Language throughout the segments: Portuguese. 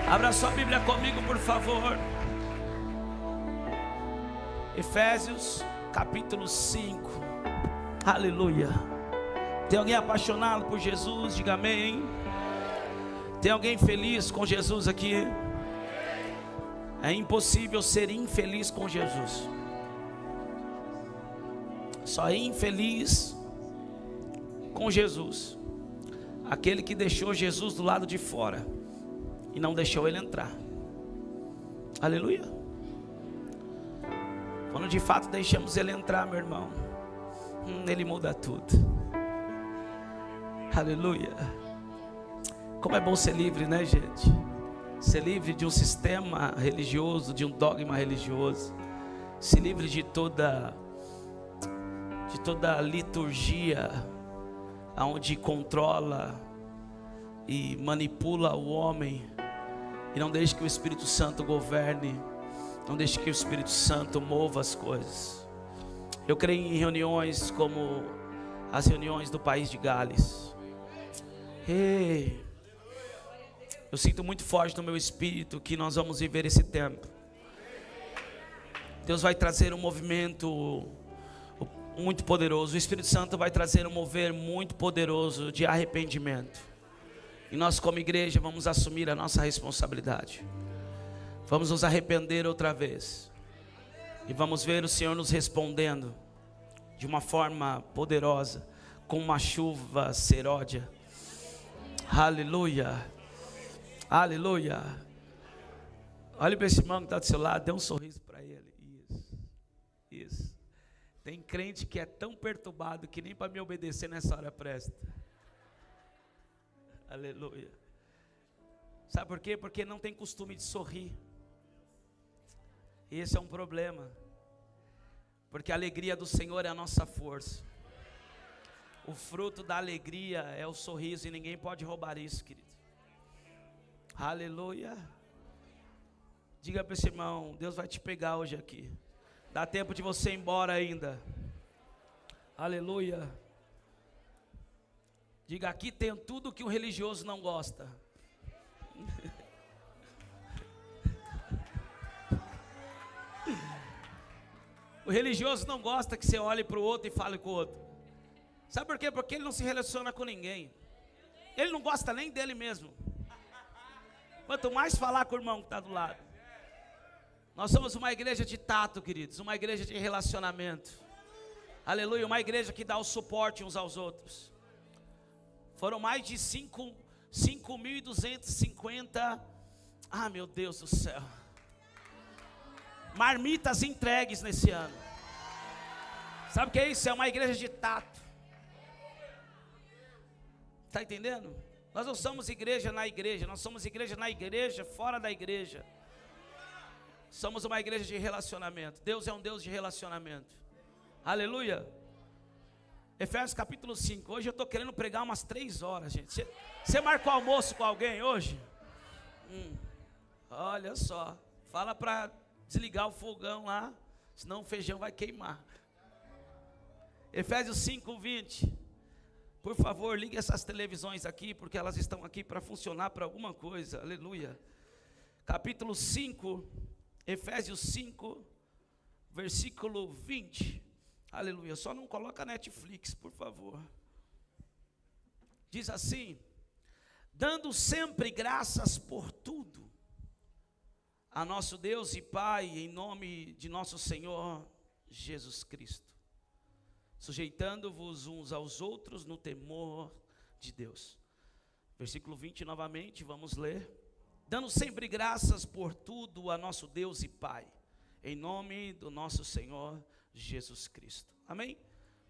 Abra sua Bíblia comigo, por favor. Efésios capítulo 5. Aleluia. Tem alguém apaixonado por Jesus? Diga amém. Tem alguém feliz com Jesus aqui? É impossível ser infeliz com Jesus. Só é infeliz com Jesus aquele que deixou Jesus do lado de fora e não deixou ele entrar. Aleluia. Quando de fato deixamos ele entrar, meu irmão, ele muda tudo. Aleluia. Como é bom ser livre, né, gente? Ser livre de um sistema religioso, de um dogma religioso. Ser livre de toda liturgia onde controla e manipula o homem. E não deixe que o Espírito Santo governe. Não deixe que o Espírito Santo mova as coisas. Eu creio em reuniões como as reuniões do país de Gales. Eu sinto muito forte no meu espírito que nós vamos viver esse tempo. Deus vai trazer um movimento muito poderoso. O Espírito Santo vai trazer um mover muito poderoso de arrependimento. E nós como igreja vamos assumir a nossa responsabilidade. Vamos nos arrepender outra vez. E vamos ver o Senhor nos respondendo de uma forma poderosa, com uma chuva seródia. Aleluia. Aleluia. Olha para esse irmão que está do seu lado, dê um sorriso para ele. Isso. Tem crente que é tão perturbado que nem para me obedecer nessa hora presta. Aleluia. Sabe por quê? Porque não tem costume de sorrir. E esse é um problema. Porque a alegria do Senhor é a nossa força. O fruto da alegria é o sorriso e ninguém pode roubar isso, querido. Aleluia. Diga para esse irmão, Deus vai te pegar hoje aqui. Dá tempo de você ir embora ainda. Aleluia. Diga, aqui tem tudo que o religioso não gosta. O religioso não gosta que você olhe para o outro e fale com o outro. Sabe por quê? Porque ele não se relaciona com ninguém. Ele não gosta nem dele mesmo. Quanto mais falar com o irmão que está do lado. Nós somos uma igreja de tato, queridos. Uma igreja de relacionamento. Aleluia. Uma igreja que dá o suporte uns aos outros. Foram mais de 5.250. Ah, meu Deus do céu. Marmitas entregues nesse ano. Sabe o que é isso? É uma igreja de tato. Está entendendo? Nós não somos igreja na igreja. Nós somos igreja na igreja, fora da igreja. Somos uma igreja de relacionamento. Deus é um Deus de relacionamento. Aleluia. Efésios capítulo 5. Hoje eu estou querendo pregar umas 3 horas, gente. Você marcou almoço com alguém hoje? Olha só. Fala para desligar o fogão lá, senão o feijão vai queimar. Efésios 5, 20. Por favor, ligue essas televisões aqui, porque elas estão aqui para funcionar para alguma coisa. Aleluia. Capítulo 5, Efésios 5, versículo 20. Aleluia. Só não coloca Netflix, por favor. Diz assim: dando sempre graças por tudo a nosso Deus e Pai, em nome de nosso Senhor Jesus Cristo, sujeitando-vos uns aos outros no temor de Deus. Versículo 20 novamente, vamos ler. Dando sempre graças por tudo a nosso Deus e Pai, em nome do nosso Senhor Jesus Cristo. Amém?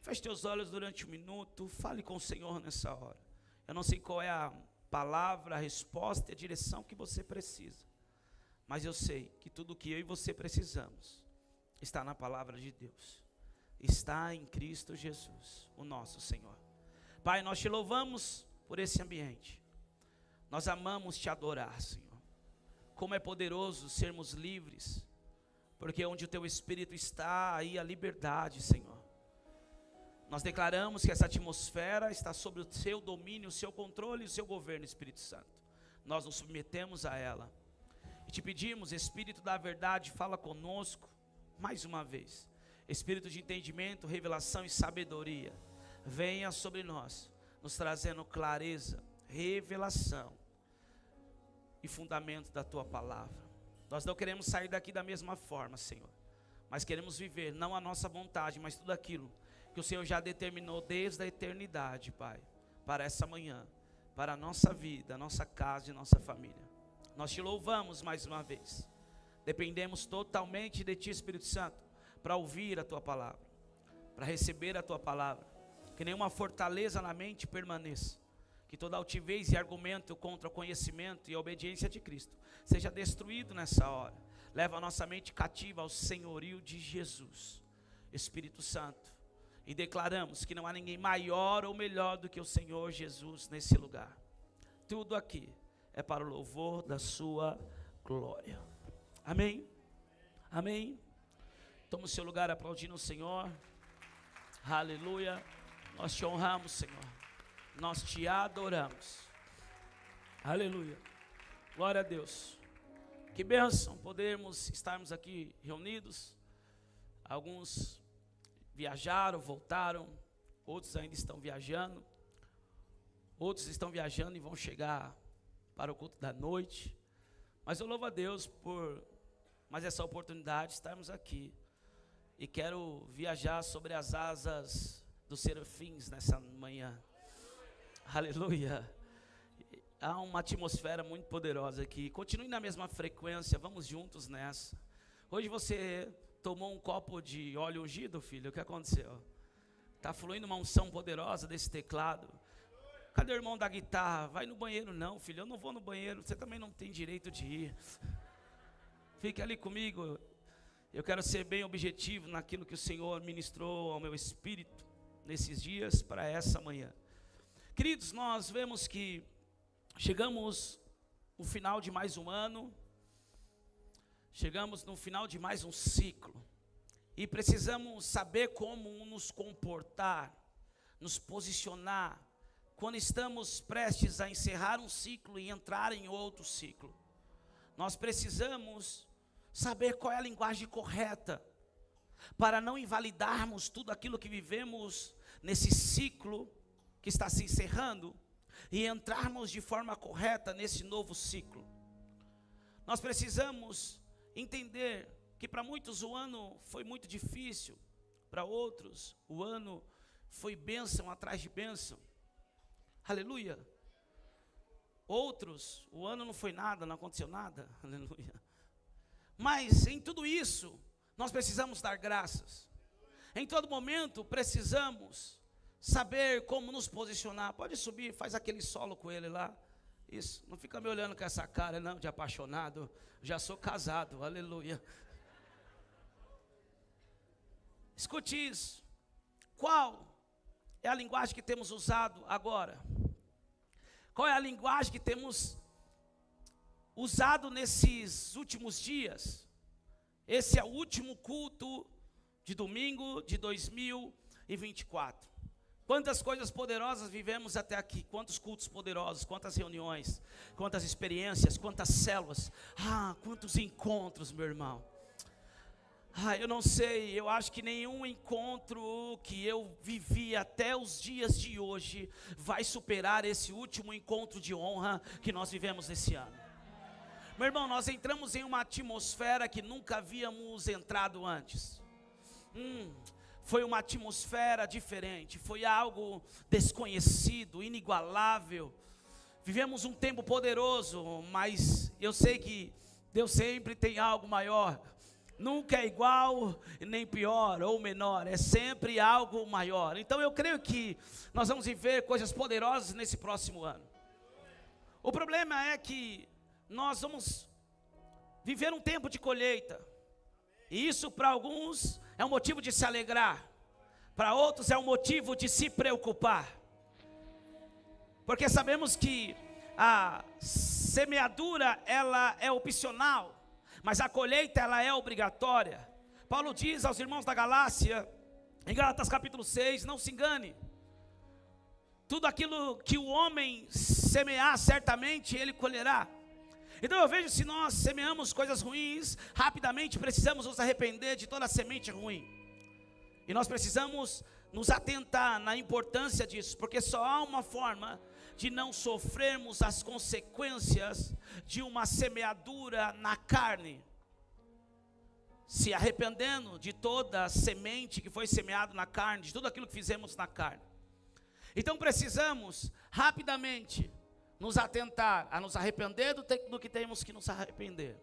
Feche teus olhos durante um minuto, fale com o Senhor nessa hora. Eu não sei qual é a palavra, a resposta e a direção que você precisa. Mas eu sei que tudo que eu e você precisamos está na palavra de Deus. Está em Cristo Jesus, o nosso Senhor. Pai, nós te louvamos por esse ambiente. Nós amamos te adorar, Senhor. Como é poderoso sermos livres. Porque onde o teu Espírito está, aí a liberdade, Senhor. Nós declaramos que essa atmosfera está sob o seu domínio, o seu controle e o seu governo, Espírito Santo. Nós nos submetemos a ela. E te pedimos, Espírito da verdade, fala conosco mais uma vez. Espírito de entendimento, revelação e sabedoria, venha sobre nós, nos trazendo clareza, revelação e fundamento da tua palavra. Nós não queremos sair daqui da mesma forma, Senhor, mas queremos viver não a nossa vontade, mas tudo aquilo que o Senhor já determinou desde a eternidade, Pai, para essa manhã, para a nossa vida, a nossa casa e nossa família. Nós te louvamos mais uma vez. Dependemos totalmente de ti, Espírito Santo, para ouvir a tua palavra, para receber a tua palavra. Que nenhuma fortaleza na mente permaneça. Que toda altivez e argumento contra o conhecimento e a obediência de Cristo seja destruído nessa hora. Leva a nossa mente cativa ao senhorio de Jesus, Espírito Santo. E declaramos que não há ninguém maior ou melhor do que o Senhor Jesus nesse lugar. Tudo aqui é para o louvor da sua glória. Amém? Amém? Toma o seu lugar aplaudindo o Senhor. Aleluia. Nós te honramos, Senhor. Nós te adoramos. Aleluia. Glória a Deus. Que bênção podermos estarmos aqui reunidos. Alguns viajaram, voltaram. Outros ainda estão viajando. Outros estão viajando e vão chegar para o culto da noite. Mas eu louvo a Deus por mais essa oportunidade de estarmos aqui. E quero viajar sobre as asas dos serafins nessa manhã. Aleluia. Há uma atmosfera muito poderosa aqui. Continue na mesma frequência, vamos juntos nessa. Hoje você tomou um copo de óleo ungido, filho? O que aconteceu? Está fluindo uma unção poderosa desse teclado. Cadê o irmão da guitarra? Vai no banheiro. Não, filho, eu não vou no banheiro. Você também não tem direito de ir. Fique ali comigo. Eu quero ser bem objetivo naquilo que o Senhor ministrou ao meu espírito nesses dias para essa manhã. Queridos, nós vemos que chegamos no final de mais um ano, chegamos no final de mais um ciclo, e precisamos saber como nos comportar, nos posicionar, quando estamos prestes a encerrar um ciclo e entrar em outro ciclo. Nós precisamos saber qual é a linguagem correta, para não invalidarmos tudo aquilo que vivemos nesse ciclo que está se encerrando, e entrarmos de forma correta nesse novo ciclo. Nós precisamos entender que para muitos o ano foi muito difícil, para outros o ano foi bênção atrás de bênção. Aleluia. Outros, o ano não foi nada, não aconteceu nada. Aleluia. Mas em tudo isso, nós precisamos dar graças. Em todo momento precisamos saber como nos posicionar. Pode subir, faz aquele solo com ele lá. Isso, não fica me olhando com essa cara não, de apaixonado. Já sou casado, aleluia. Escute isso. Qual é a linguagem que temos usado agora? Qual é a linguagem que temos usado nesses últimos dias? Esse é o último culto de domingo de 2024. Quantas coisas poderosas vivemos até aqui, quantos cultos poderosos, quantas reuniões, quantas experiências, quantas células, quantos encontros, meu irmão. Eu não sei, eu acho que nenhum encontro que eu vivi até os dias de hoje vai superar esse último encontro de honra que nós vivemos nesse ano. Meu irmão, nós entramos em uma atmosfera que nunca havíamos entrado antes. Foi uma atmosfera diferente, foi algo desconhecido, inigualável. Vivemos um tempo poderoso, mas eu sei que Deus sempre tem algo maior. Nunca é igual, nem pior ou menor, é sempre algo maior. Então eu creio que nós vamos viver coisas poderosas nesse próximo ano. O problema é que nós vamos viver um tempo de colheita. E isso para alguns é um motivo de se alegrar. Para outros é um motivo de se preocupar. Porque sabemos que a semeadura ela é opcional, mas a colheita ela é obrigatória. Paulo diz aos irmãos da Galácia, em Gálatas capítulo 6, não se engane. Tudo aquilo que o homem semear, certamente ele colherá. Então eu vejo, se nós semeamos coisas ruins, rapidamente precisamos nos arrepender de toda semente ruim. E nós precisamos nos atentar na importância disso, porque só há uma forma de não sofrermos as consequências de uma semeadura na carne, se arrependendo de toda a semente que foi semeada na carne, de tudo aquilo que fizemos na carne. Então precisamos rapidamente nos atentar a nos arrepender do que temos que nos arrepender,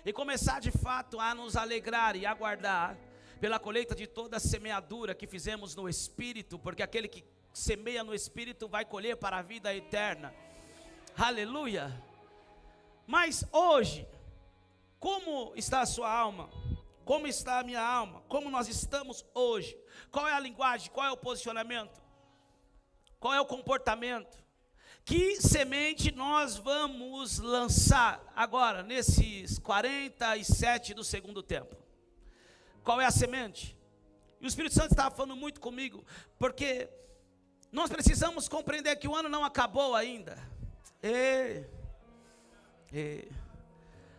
e começar de fato a nos alegrar e aguardar pela colheita de toda a semeadura que fizemos no Espírito, porque aquele que semeia no Espírito vai colher para a vida eterna. Aleluia. Mas hoje, como está a sua alma? Como está a minha alma? Como nós estamos hoje? Qual é a linguagem? Qual é o posicionamento? Qual é o comportamento? Que semente nós vamos lançar agora, nesses 47 do segundo tempo? Qual é a semente? E o Espírito Santo estava falando muito comigo, porque nós precisamos compreender que o ano não acabou ainda.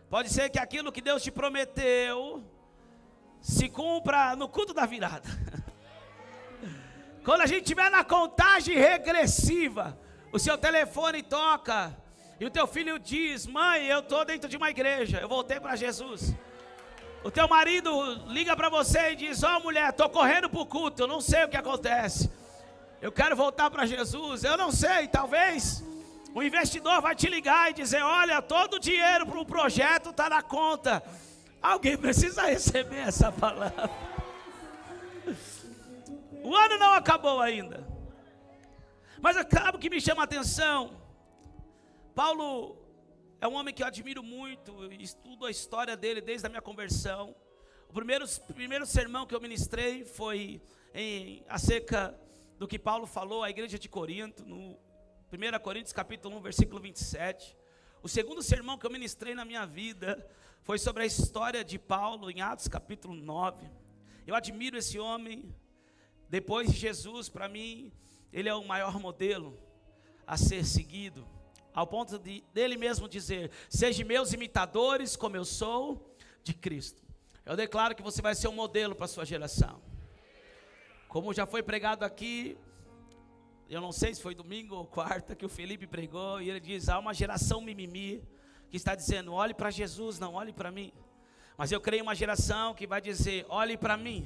Pode ser que aquilo que Deus te prometeu se cumpra no culto da virada. Quando a gente estiver na contagem regressiva, o seu telefone toca e o teu filho diz: mãe, eu estou dentro de uma igreja, eu voltei para Jesus. O teu marido liga para você e diz: ó mulher, estou correndo para o culto, eu não sei o que acontece, eu quero voltar para Jesus. Eu não sei, talvez o investidor vai te ligar e dizer: olha, todo o dinheiro para o projeto está na conta. Alguém precisa receber essa palavra. O ano não acabou ainda. Mas acaba que me chama a atenção. Paulo é um homem que eu admiro muito, estudo a história dele desde a minha conversão. O primeiro sermão que eu ministrei foi acerca do que Paulo falou à igreja de Corinto, no 1 Coríntios capítulo 1, versículo 27. O segundo sermão que eu ministrei na minha vida foi sobre a história de Paulo em Atos capítulo 9. Eu admiro esse homem. Depois de Jesus, para mim, ele é o maior modelo a ser seguido, ao ponto dele mesmo dizer: sejam meus imitadores como eu sou de Cristo. Eu declaro que você vai ser um modelo para a sua geração. Como já foi pregado aqui, eu não sei se foi domingo ou quarta que o Felipe pregou, e ele diz: há uma geração mimimi que está dizendo: olhe para Jesus, não olhe para mim. Mas eu creio uma geração que vai dizer: olhe para mim.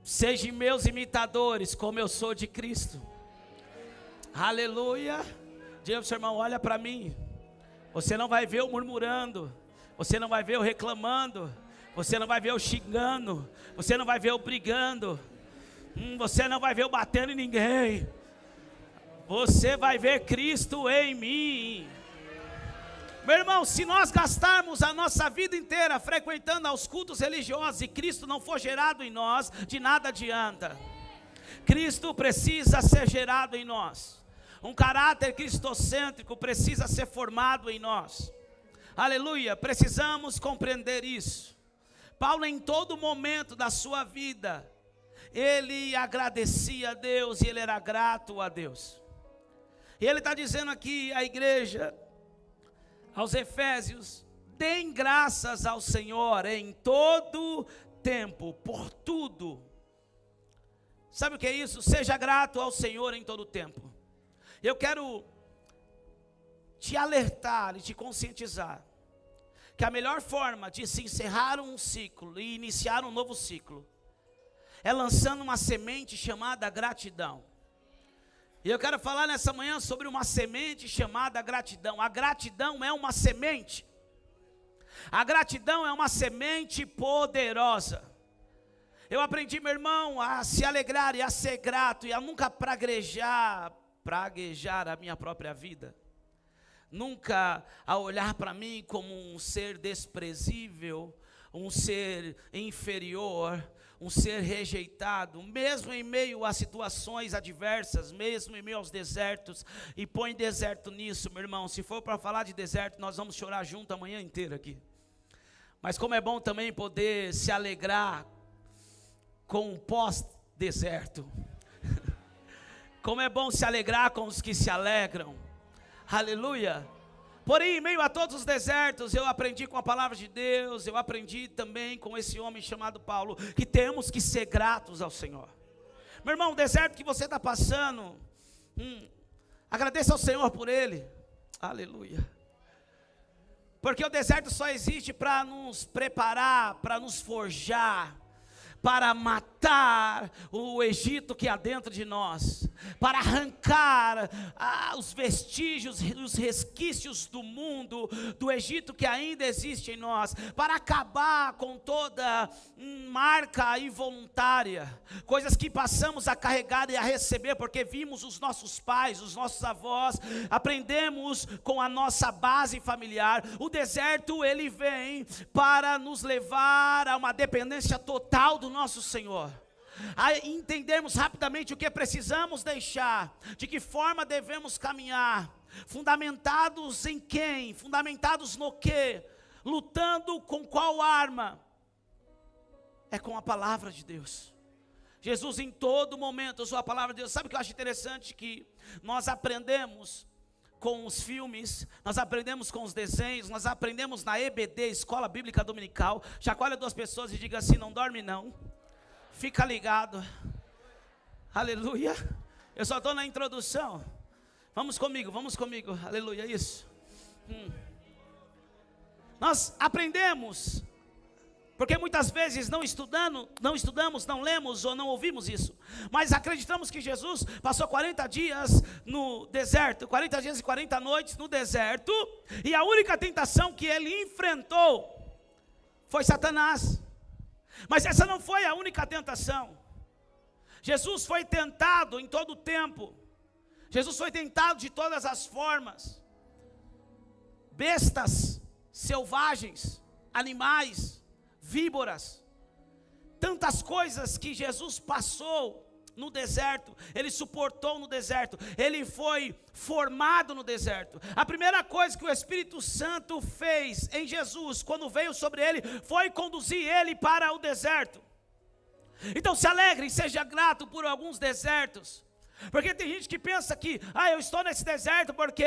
Sejam meus imitadores como eu sou de Cristo. Aleluia. Diga para o seu irmão: olha para mim. Você não vai ver eu murmurando, você não vai ver eu reclamando, você não vai ver eu xingando, você não vai ver eu brigando, você não vai ver eu batendo em ninguém. Você vai ver Cristo em mim. Meu irmão, se nós gastarmos a nossa vida inteira frequentando aos cultos religiosos e Cristo não for gerado em nós, de nada adianta. Cristo precisa ser gerado em nós. Um caráter cristocêntrico precisa ser formado em nós. Aleluia, precisamos compreender isso. Paulo, em todo momento da sua vida, ele agradecia a Deus e ele era grato a Deus. E ele está dizendo aqui à igreja, aos Efésios: deem graças ao Senhor em todo tempo, por tudo. Sabe o que é isso? Seja grato ao Senhor em todo tempo. Eu quero te alertar e te conscientizar que a melhor forma de se encerrar um ciclo e iniciar um novo ciclo é lançando uma semente chamada gratidão. E eu quero falar nessa manhã sobre uma semente chamada gratidão. A gratidão é uma semente. A gratidão é uma semente poderosa. Eu aprendi, meu irmão, a se alegrar e a ser grato e a nunca praguejar a minha própria vida. Nunca a olhar para mim como um ser desprezível, um ser inferior, um ser rejeitado, mesmo em meio a situações adversas, mesmo em meio aos desertos. E põe deserto nisso, meu irmão. Se for para falar de deserto, nós vamos chorar junto a manhã inteira aqui. Mas como é bom também poder se alegrar com um pós-deserto. Como é bom se alegrar com os que se alegram. Aleluia. Porém, em meio a todos os desertos, eu aprendi com a palavra de Deus, eu aprendi também com esse homem chamado Paulo, que temos que ser gratos ao Senhor. Meu irmão, o deserto que você está passando, agradeça ao Senhor por ele. Aleluia. Porque o deserto só existe para nos preparar, para nos forjar, para matar o Egito que há dentro de nós, para arrancar os vestígios, os resquícios do mundo, do Egito que ainda existe em nós, para acabar com toda marca involuntária, coisas que passamos a carregar e a receber, porque vimos os nossos pais, os nossos avós, aprendemos com a nossa base familiar. O deserto, ele vem para nos levar a uma dependência total do nosso Senhor, a entendermos rapidamente o que precisamos deixar, de que forma devemos caminhar, fundamentados em quem, fundamentados no que, lutando com qual arma, é com a palavra de Deus. Jesus em todo momento usou a palavra de Deus. Sabe o que eu acho interessante? Que nós aprendemos com os filmes, nós aprendemos com os desenhos, nós aprendemos na EBD, Escola Bíblica Dominical. Chacoalha duas pessoas e diga assim: não dorme não, fica ligado. Aleluia. Eu só estou na introdução. Vamos comigo, aleluia, isso. Nós aprendemos, porque muitas vezes não estudamos, não lemos ou não ouvimos isso, mas acreditamos que Jesus passou 40 dias no deserto, 40 dias e 40 noites no deserto, e a única tentação que ele enfrentou foi Satanás. Mas essa não foi a única tentação. Jesus foi tentado em todo o tempo. Jesus foi tentado de todas as formas. Bestas, selvagens, animais, víboras, tantas coisas que Jesus passou no deserto, ele suportou no deserto, ele foi formado no deserto. A primeira coisa que o Espírito Santo fez em Jesus, quando veio sobre ele, foi conduzir ele para o deserto. Então se alegre e seja grato por alguns desertos. Porque tem gente que pensa que, eu estou nesse deserto porque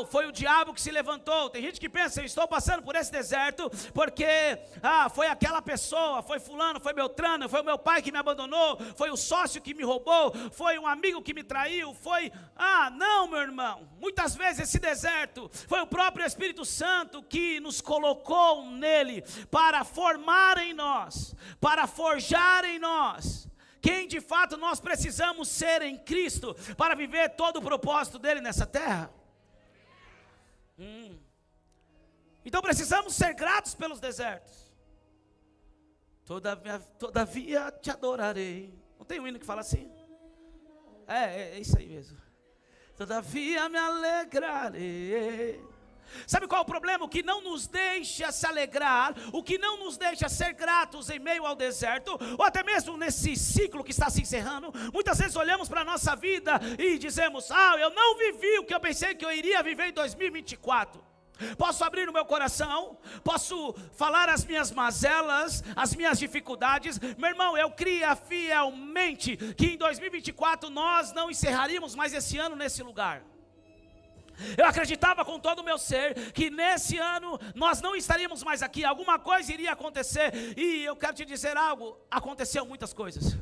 foi o diabo que se levantou. Tem gente que pensa, eu estou passando por esse deserto porque foi aquela pessoa, foi fulano, foi Beltrano, foi o meu pai que me abandonou, foi o sócio que me roubou, foi um amigo que me traiu, não, meu irmão. Muitas vezes esse deserto foi o próprio Espírito Santo que nos colocou nele para formar em nós, para forjar em nós quem de fato nós precisamos ser em Cristo para viver todo o propósito dele nessa terra. Então precisamos ser gratos pelos desertos. Todavia te adorarei. Não tem um hino que fala assim? É isso aí mesmo. Todavia me alegrarei. Sabe qual é o problema? O que não nos deixa se alegrar, o que não nos deixa ser gratos em meio ao deserto, ou até mesmo nesse ciclo que está se encerrando. Muitas vezes olhamos para a nossa vida e dizemos: eu não vivi o que eu pensei que eu iria viver em 2024. Posso abrir o meu coração, posso falar as minhas mazelas, as minhas dificuldades. Meu irmão, eu cria fielmente que em 2024 nós não encerraríamos mais esse ano nesse lugar. Eu acreditava com todo o meu ser que nesse ano nós não estaríamos mais aqui, alguma coisa iria acontecer. E eu quero te dizer algo: aconteceu muitas coisas,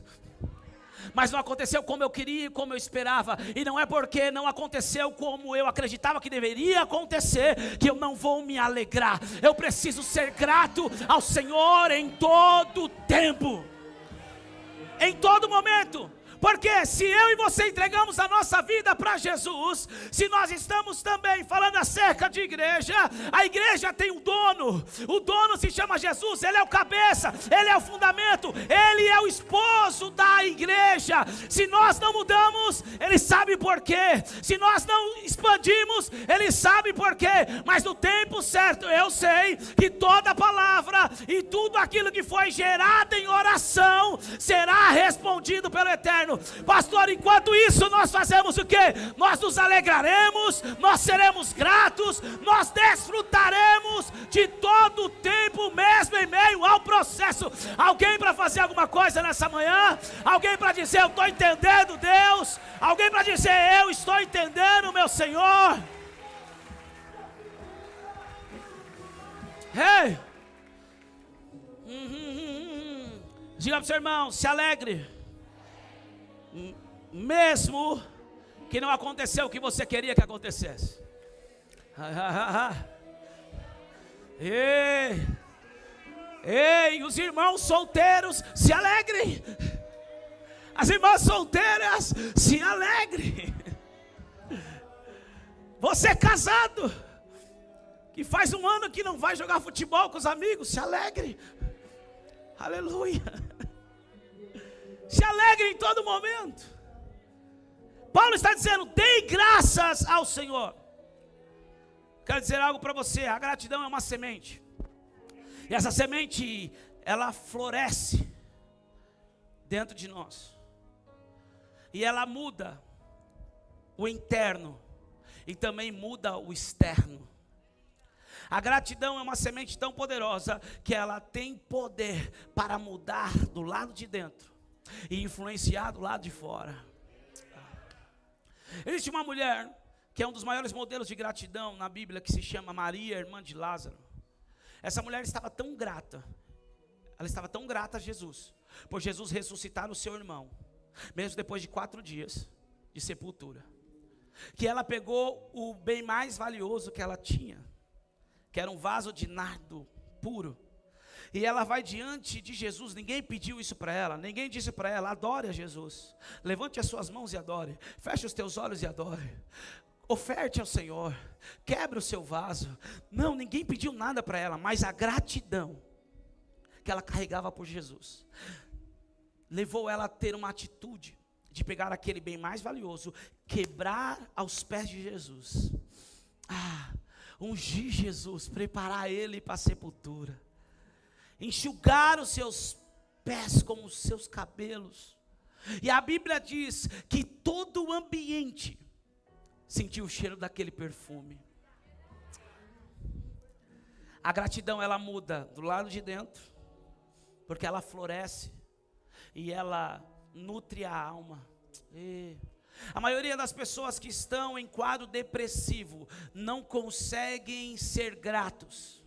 mas não aconteceu como eu queria e como eu esperava. E não é porque não aconteceu como eu acreditava que deveria acontecer que eu não vou me alegrar. Eu preciso ser grato ao Senhor em todo tempo, em todo momento. Porque se eu e você entregamos a nossa vida para Jesus, se nós estamos também falando acerca de igreja, a igreja tem um dono, o dono se chama Jesus, ele é o cabeça, ele é o fundamento, ele é o esposo da igreja. Se nós não mudamos, ele sabe por quê. Se nós não expandimos, ele sabe por quê. Mas no tempo certo, eu sei que toda palavra e tudo aquilo que foi gerado em oração será respondido pelo Eterno. Pastor, enquanto isso nós fazemos o quê? Nós nos alegraremos, nós seremos gratos, nós desfrutaremos de todo o tempo mesmo em meio ao processo. Alguém para fazer alguma coisa nessa manhã? Alguém para dizer: eu estou entendendo, Deus? Alguém para dizer: eu estou entendendo, meu Senhor? Hey! Diga para o seu irmão, se alegre. Mesmo que não aconteceu o que você queria que acontecesse. Ei, os irmãos solteiros, se alegrem. As irmãs solteiras, se alegrem. Você é casado, que faz um ano que não vai jogar futebol com os amigos, se alegre. Aleluia. Se alegre em todo momento. Paulo está dizendo, dê graças ao Senhor. Quero dizer algo para você, a gratidão é uma semente. E essa semente, ela floresce dentro de nós. E ela muda o interno e também muda o externo. A gratidão é uma semente tão poderosa que ela tem poder para mudar do lado de dentro e influenciar do lado de fora. Existe uma mulher que é um dos maiores modelos de gratidão na Bíblia, que se chama Maria, irmã de Lázaro. Essa mulher estava tão grata, ela estava tão grata a Jesus, por Jesus ressuscitar o seu irmão, mesmo depois de 4 dias de sepultura, que ela pegou o bem mais valioso que ela tinha, que era um vaso de nardo puro, e ela vai diante de Jesus. Ninguém pediu isso para ela, ninguém disse para ela, adore a Jesus, levante as suas mãos e adore, feche os teus olhos e adore, oferte ao Senhor, quebre o seu vaso. Não, ninguém pediu nada para ela, mas a gratidão que ela carregava por Jesus, levou ela a ter uma atitude, de pegar aquele bem mais valioso, quebrar aos pés de Jesus, ungir Jesus, preparar ele para a sepultura, enxugar os seus pés com os seus cabelos. E a Bíblia diz que todo o ambiente sentiu o cheiro daquele perfume. A gratidão, ela muda do lado de dentro, porque ela floresce e ela nutre a alma. A maioria das pessoas que estão em quadro depressivo não conseguem ser gratos,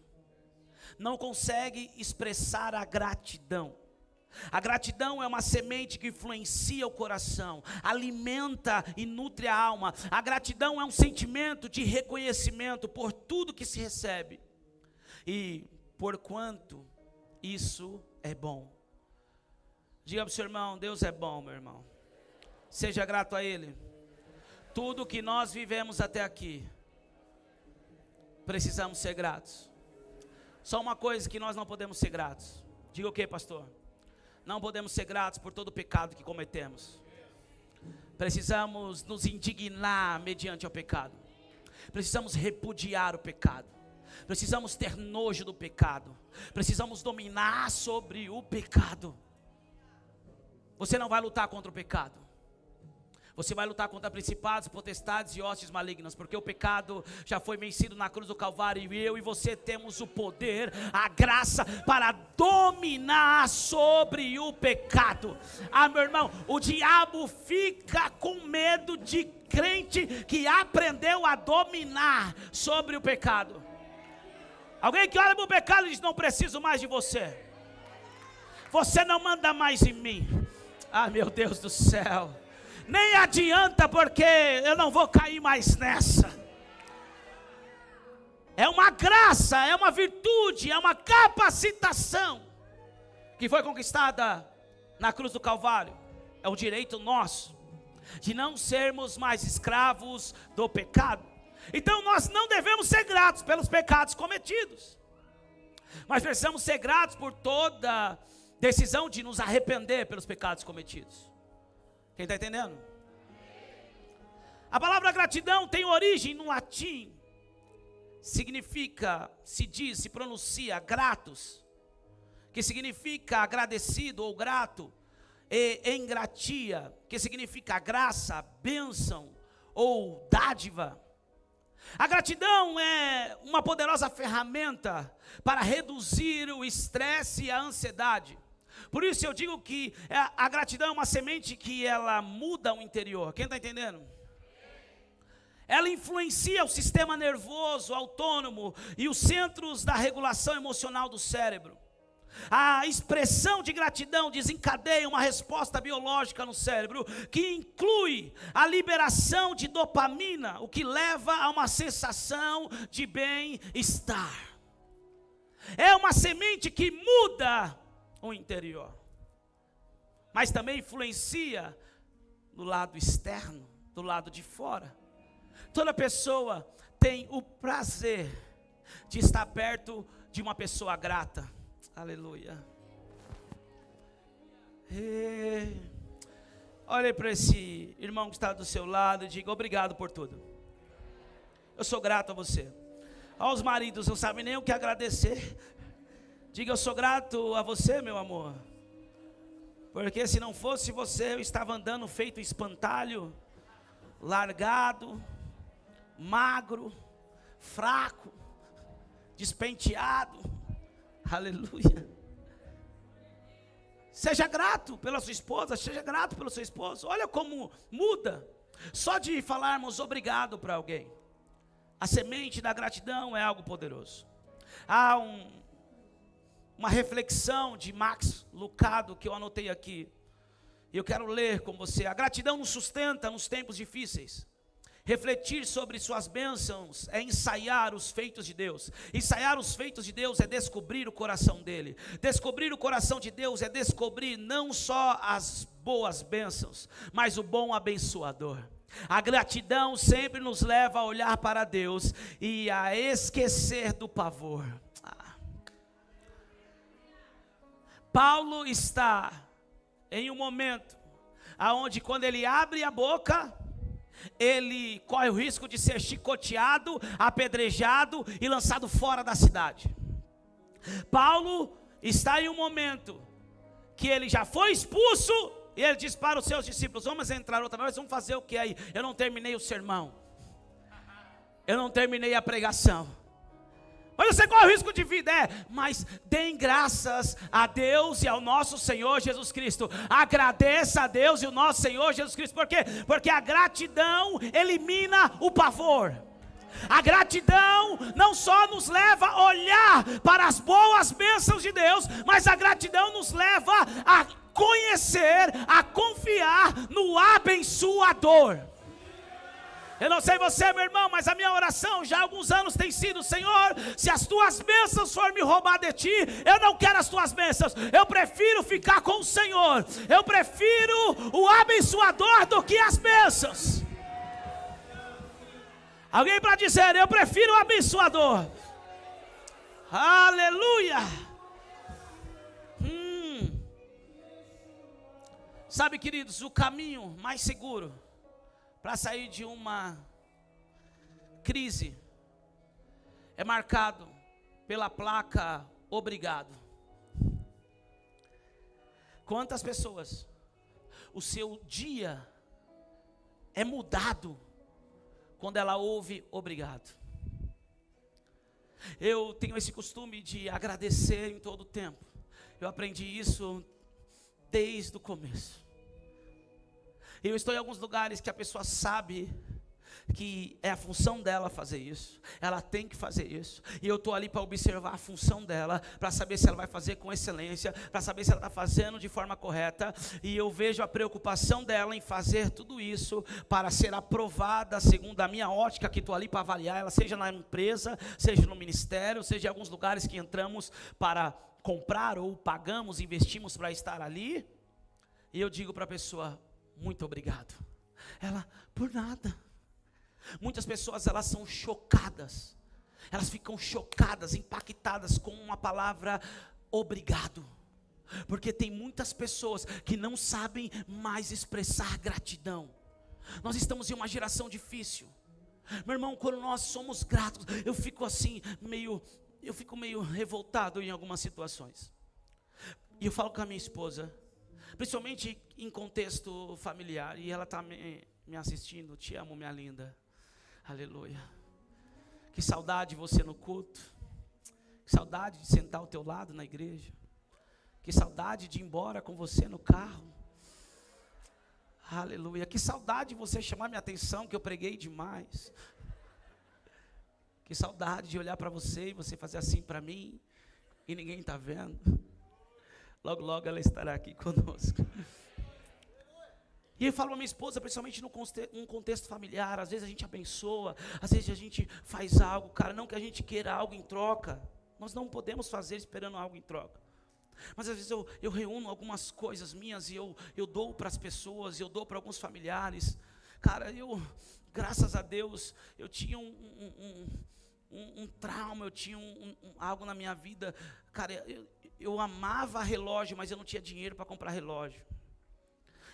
não conseguem expressar a gratidão. A gratidão é uma semente que influencia o coração, alimenta e nutre a alma. A gratidão é um sentimento de reconhecimento por tudo que se recebe e por quanto isso é bom. Diga para o seu irmão, Deus é bom, meu irmão. Seja grato a Ele. Tudo que nós vivemos até aqui, precisamos ser gratos. Só uma coisa que nós não podemos ser gratos. Diga o que, pastor? Não podemos ser gratos por todo o pecado que cometemos. Precisamos nos indignar mediante o pecado. Precisamos repudiar o pecado. Precisamos ter nojo do pecado. Precisamos dominar sobre o pecado. Você não vai lutar contra o pecado. Você vai lutar contra principados, potestades e hostes malignas, porque o pecado já foi vencido na cruz do Calvário, e eu e você temos o poder, a graça para dominar sobre o pecado. Meu irmão, o diabo fica com medo de crente que aprendeu a dominar sobre o pecado. Alguém que olha para o pecado e diz, não preciso mais de você. Você não manda mais em mim. Meu Deus do céu. Nem adianta, porque eu não vou cair mais nessa. É uma graça, é uma virtude, é uma capacitação que foi conquistada na cruz do Calvário. É o direito nosso de não sermos mais escravos do pecado. Então nós não devemos ser gratos pelos pecados cometidos, mas precisamos ser gratos por toda decisão de nos arrepender pelos pecados cometidos. Quem está entendendo? A palavra gratidão tem origem no latim. Significa, se pronuncia gratus, que significa agradecido ou grato, e engratia, que significa graça, bênção ou dádiva. A gratidão é uma poderosa ferramenta para reduzir o estresse e a ansiedade. Por isso eu digo que a gratidão é uma semente que ela muda o interior. Quem está entendendo? ela influencia o sistema nervoso autônomo e os centros da regulação emocional do cérebro. A expressão de gratidão desencadeia uma resposta biológica no cérebro, que inclui a liberação de dopamina, o que leva a uma sensação de bem-estar. É uma semente que muda o interior, mas também influencia no lado externo, do lado de fora. Toda pessoa tem o prazer de estar perto de uma pessoa grata. Aleluia. Olhe para esse irmão que está do seu lado e diga: obrigado por tudo. Eu sou grato a você. Aos maridos, não sabem nem o que agradecer. Diga: eu sou grato a você, meu amor. Porque se não fosse você, eu estava andando feito espantalho, largado, magro, fraco, despenteado. Aleluia. Seja grato pela sua esposa, seja grato pelo seu esposo. Olha como muda, só de falarmos obrigado para alguém. A semente da gratidão é algo poderoso. Há uma reflexão de Max Lucado que eu anotei aqui, e eu quero ler com você. A gratidão nos sustenta nos tempos difíceis. Refletir sobre suas bênçãos é ensaiar os feitos de Deus. Ensaiar os feitos de Deus é descobrir o coração dele. Descobrir o coração de Deus é descobrir não só as boas bênçãos, mas o bom abençoador. A gratidão sempre nos leva a olhar para Deus e a esquecer do pavor. Paulo está em um momento onde, quando ele abre a boca, ele corre o risco de ser chicoteado, apedrejado e lançado fora da cidade. Paulo está em um momento que ele já foi expulso, e ele diz para os seus discípulos: vamos entrar outra vez, vamos fazer o que aí? Eu não terminei o sermão, eu não terminei a pregação. Mas você corre o risco de vida, mas deem graças a Deus e ao nosso Senhor Jesus Cristo. Agradeça a Deus e o nosso Senhor Jesus Cristo. Por quê? Porque a gratidão elimina o pavor. A gratidão não só nos leva a olhar para as boas bênçãos de Deus, mas a gratidão nos leva a conhecer, a confiar no abençoador. Eu não sei você, meu irmão, mas a minha oração já há alguns anos tem sido: Senhor, se as tuas bênçãos forem me roubar de ti, eu não quero as tuas bênçãos, eu prefiro ficar com o Senhor, eu prefiro o abençoador do que as bênçãos. Alguém para dizer: eu prefiro o abençoador. Aleluia. Sabe, queridos, o caminho mais seguro para sair de uma crise é marcado pela placa obrigado. Quantas pessoas o seu dia é mudado quando ela ouve obrigado? Eu tenho esse costume de agradecer em todo o tempo. Eu aprendi isso desde o começo. Eu estou em alguns lugares que a pessoa sabe que é a função dela fazer isso, ela tem que fazer isso, e eu estou ali para observar a função dela, para saber se ela vai fazer com excelência, para saber se ela está fazendo de forma correta, e eu vejo a preocupação dela em fazer tudo isso para ser aprovada segundo a minha ótica, que estou ali para avaliar ela, seja na empresa, seja no ministério, seja em alguns lugares que entramos para comprar ou pagamos, investimos para estar ali, e eu digo para a pessoa: muito obrigado. Ela: por nada. Muitas pessoas, elas são chocadas, elas ficam chocadas, impactadas com uma palavra obrigado, porque tem muitas pessoas que não sabem mais expressar gratidão. Nós estamos em uma geração difícil, meu irmão. Quando nós somos gratos, eu fico meio revoltado em algumas situações, e eu falo com a minha esposa, principalmente em contexto familiar, e ela está me assistindo: te amo, minha linda. Aleluia. Que saudade de você no culto, que saudade de sentar ao teu lado na igreja, que saudade de ir embora com você no carro. Aleluia. Que saudade de você chamar minha atenção, que eu preguei demais. Que saudade de olhar para você e você fazer assim para mim e ninguém está vendo. Logo, logo ela estará aqui conosco. E eu falo para minha esposa, principalmente num contexto familiar, às vezes a gente abençoa, às vezes a gente faz algo, cara, não que a gente queira algo em troca. Nós não podemos fazer esperando algo em troca. Mas às vezes eu reúno algumas coisas minhas e eu dou para as pessoas, eu dou para alguns familiares. Cara, graças a Deus, eu tinha um trauma, eu tinha algo na minha vida. Cara, eu amava relógio, mas eu não tinha dinheiro para comprar relógio.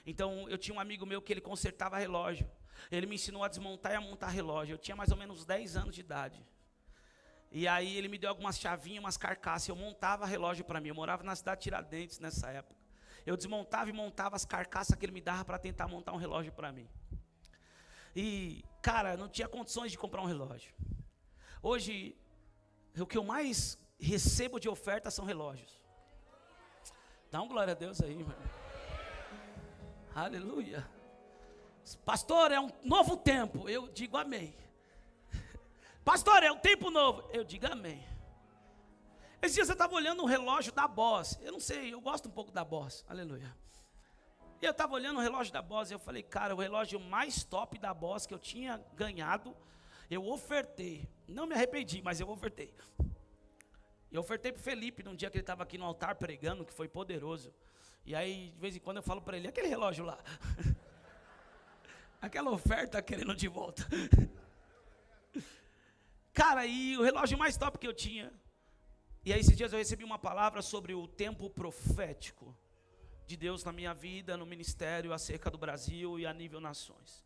Então eu tinha um amigo meu que ele consertava relógio. Ele me ensinou a desmontar e a montar relógio. Eu tinha mais ou menos 10 anos de idade. E aí ele me deu algumas chavinhas, umas carcaças. Eu montava relógio para mim. Eu morava na cidade de Tiradentes nessa época. Eu desmontava e montava as carcaças que ele me dava para tentar montar um relógio para mim. E, cara, não tinha condições de comprar um relógio. Hoje, o que eu mais recebo de oferta são relógios. Dá um glória a Deus aí, mano. Aleluia. Pastor, é um novo tempo. Eu digo amém. Pastor, é um tempo novo. Eu digo amém. Esse dia você estava olhando um relógio da Boss. Eu não sei, eu gosto um pouco da Boss. Aleluia. E eu estava olhando o relógio da Boss e eu falei, cara, o relógio mais top da Boss que eu tinha ganhado, eu ofertei. Não me arrependi, mas eu ofertei. Eu ofertei para o Felipe num dia que ele estava aqui no altar pregando, que foi poderoso. E aí, de vez em quando eu falo para ele, aquele relógio lá. Aquela oferta querendo de volta. Cara, e o relógio mais top que eu tinha. E aí esses dias eu recebi uma palavra sobre o tempo profético de Deus na minha vida, no ministério, acerca do Brasil e a nível nações.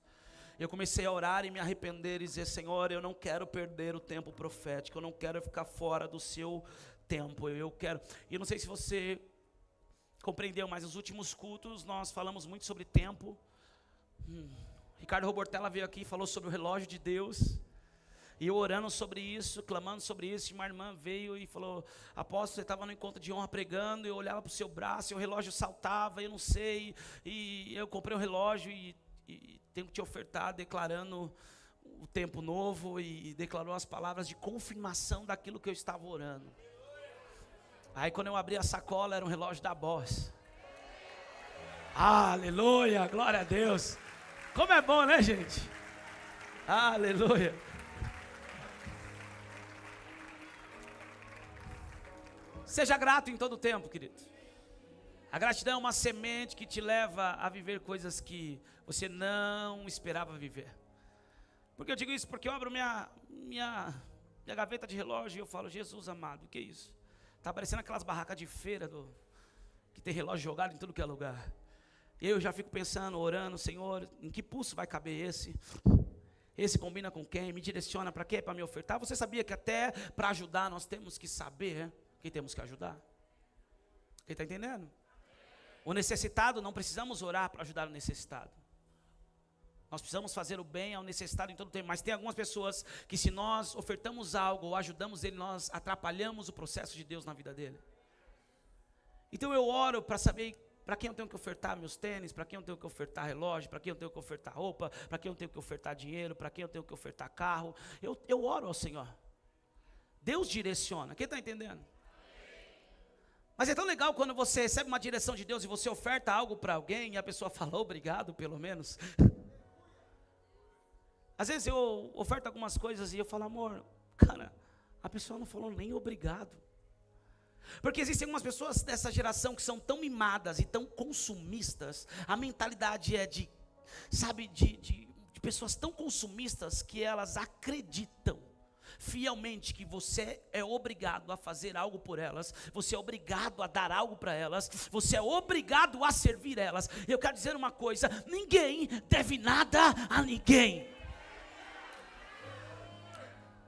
Eu comecei a orar e me arrepender e dizer, Senhor, eu não quero perder o tempo profético, eu não quero ficar fora do seu tempo, eu quero. E eu não sei se você compreendeu, mas nos últimos cultos nós falamos muito sobre tempo. Ricardo Robortella veio aqui e falou sobre o relógio de Deus. E eu orando sobre isso, clamando sobre isso, uma irmã veio e falou, apóstolo, você estava no encontro de honra pregando, eu olhava para o seu braço e o relógio saltava, eu não sei, e eu comprei o relógio e tenho que te ofertar, declarando o tempo novo, e declarou as palavras de confirmação daquilo que eu estava orando. Aí quando eu abri a sacola, era um relógio da Boss. Aleluia, glória a Deus. Como é bom, né, gente? Aleluia. Seja grato em todo o tempo, querido. A gratidão é uma semente que te leva a viver coisas que você não esperava viver. Por que eu digo isso? Porque eu abro minha gaveta de relógio e eu falo, Jesus amado, o que é isso? Está parecendo aquelas barracas de feira que tem relógio jogado em tudo que é lugar. Eu já fico pensando, orando, Senhor, em que pulso vai caber esse? Esse combina com quem? Me direciona para quê? Para me ofertar? Você sabia que até para ajudar nós temos que saber quem temos que ajudar? Quem está entendendo? O necessitado, não precisamos orar para ajudar o necessitado. Nós precisamos fazer o bem ao necessitado em todo o tempo. Mas tem algumas pessoas que se nós ofertamos algo ou ajudamos ele, nós atrapalhamos o processo de Deus na vida dele. Então eu oro para saber para quem eu tenho que ofertar meus tênis, para quem eu tenho que ofertar relógio, para quem eu tenho que ofertar roupa, para quem eu tenho que ofertar dinheiro, para quem eu tenho que ofertar carro. Eu oro ao Senhor. Deus direciona. Quem está entendendo? Mas é tão legal quando você recebe uma direção de Deus e você oferta algo para alguém e a pessoa fala obrigado, pelo menos. Às vezes eu oferto algumas coisas e eu falo, amor, cara, a pessoa não falou nem obrigado. Porque existem algumas pessoas dessa geração que são tão mimadas e tão consumistas. A mentalidade é de pessoas tão consumistas que elas acreditam fielmente que você é obrigado a fazer algo por elas, você é obrigado a dar algo para elas, você é obrigado a servir elas. Eu quero dizer uma coisa, ninguém deve nada a ninguém.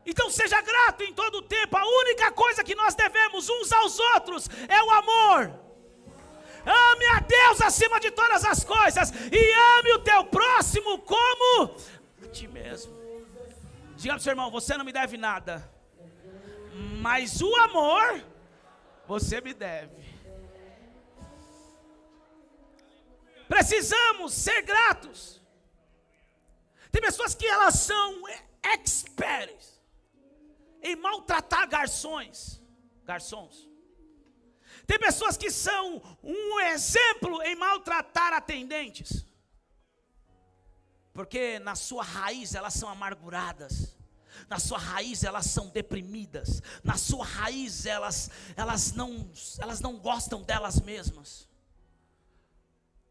Então seja grato em todo o tempo. A única coisa que nós devemos uns aos outros é o amor. Ame a Deus acima de todas as coisas e ame o teu próximo como a ti mesmo. Diga para o seu irmão, você não me deve nada, mas o amor você me deve. Precisamos ser gratos. Tem pessoas que elas são experts em maltratar garçons. Tem pessoas que são um exemplo em maltratar atendentes. Porque na sua raiz elas são amarguradas. Na sua raiz elas são deprimidas. Na sua raiz elas não gostam delas mesmas.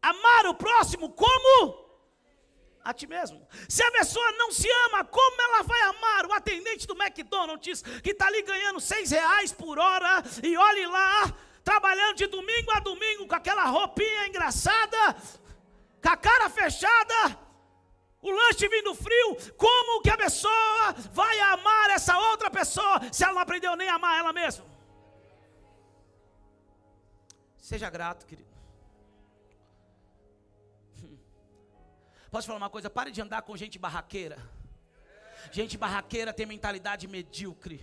Amar o próximo como a ti mesmo. Se a pessoa não se ama, como ela vai amar o atendente do McDonald's que está ali ganhando R$6 por hora e olhe lá, trabalhando de domingo a domingo com aquela roupinha engraçada, com a cara fechada, o lanche vindo frio? Como que a pessoa vai amar essa outra pessoa se ela não aprendeu nem a amar ela mesma? Seja grato, querido. Posso falar uma coisa? Pare de andar com gente barraqueira. Gente barraqueira tem mentalidade medíocre.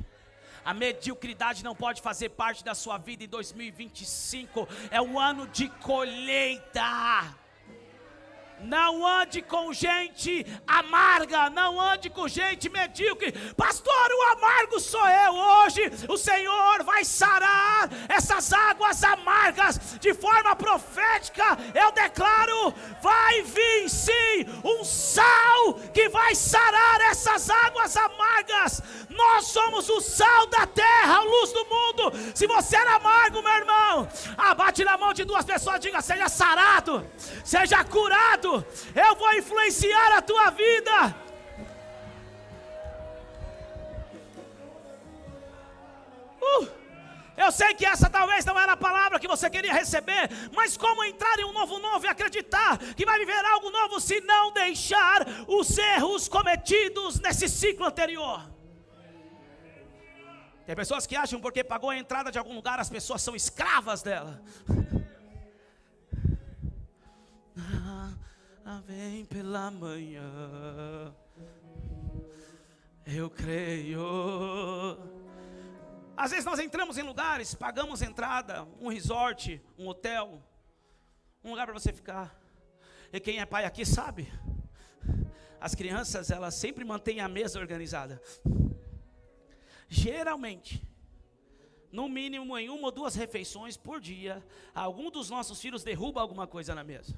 A mediocridade não pode fazer parte da sua vida em 2025. É um ano de colheita. Não ande com gente amarga, não ande com gente medíocre. Pastor, o amargo sou eu. Hoje o Senhor vai sarar essas águas amargas de forma profética. Eu declaro, vai vir sim um sal que vai sarar essas águas amargas. Nós somos o sal da terra, a luz do mundo. Se você era amargo, meu irmão, bate na mão de duas pessoas, diga: seja sarado, seja curado. Eu vou influenciar a tua vida. Eu sei que essa talvez não era a palavra que você queria receber, mas como entrar em um novo e acreditar que vai viver algo novo se não deixar os erros cometidos nesse ciclo anterior? Tem pessoas que acham porque pagou a entrada de algum lugar, as pessoas são escravas dela. Vem pela manhã, eu creio. Às vezes nós entramos em lugares, pagamos entrada, um resort, um hotel, um lugar para você ficar. E quem é pai aqui sabe, as crianças elas sempre mantêm a mesa organizada. Geralmente, no mínimo em 1 ou 2 refeições por dia, algum dos nossos filhos derruba alguma coisa na mesa.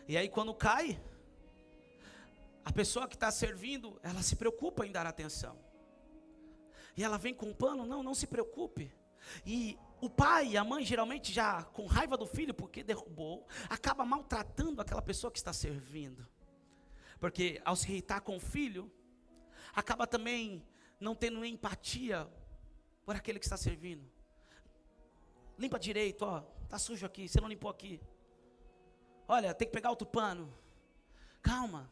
E aí quando cai, a pessoa que está servindo, ela se preocupa em dar atenção. E ela vem com um pano: não se preocupe. E o pai e a mãe geralmente já com raiva do filho porque derrubou, acaba maltratando aquela pessoa que está servindo. Porque ao se irritar com o filho, acaba também não tendo empatia por aquele que está servindo. Limpa direito, está sujo aqui, você não limpou aqui. Olha, tem que pegar outro pano. Calma.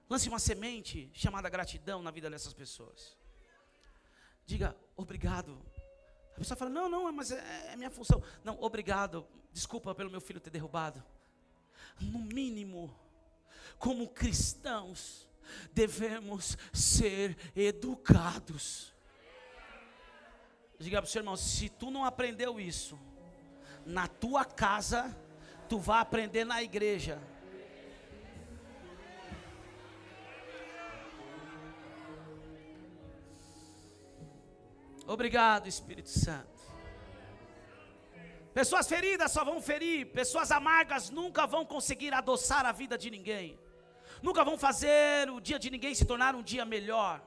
Lance uma semente chamada gratidão na vida dessas pessoas. Diga: obrigado. A pessoa fala: não, mas é minha função. Não, obrigado. Desculpa pelo meu filho ter derrubado. No mínimo, como cristãos, devemos ser educados. Diga para o seu irmão: se tu não aprendeu isso na tua casa, tu vai aprender na igreja. Obrigado, Espírito Santo. Pessoas feridas só vão ferir. Pessoas amargas nunca vão conseguir adoçar a vida de ninguém. Nunca vão fazer o dia de ninguém se tornar um dia melhor.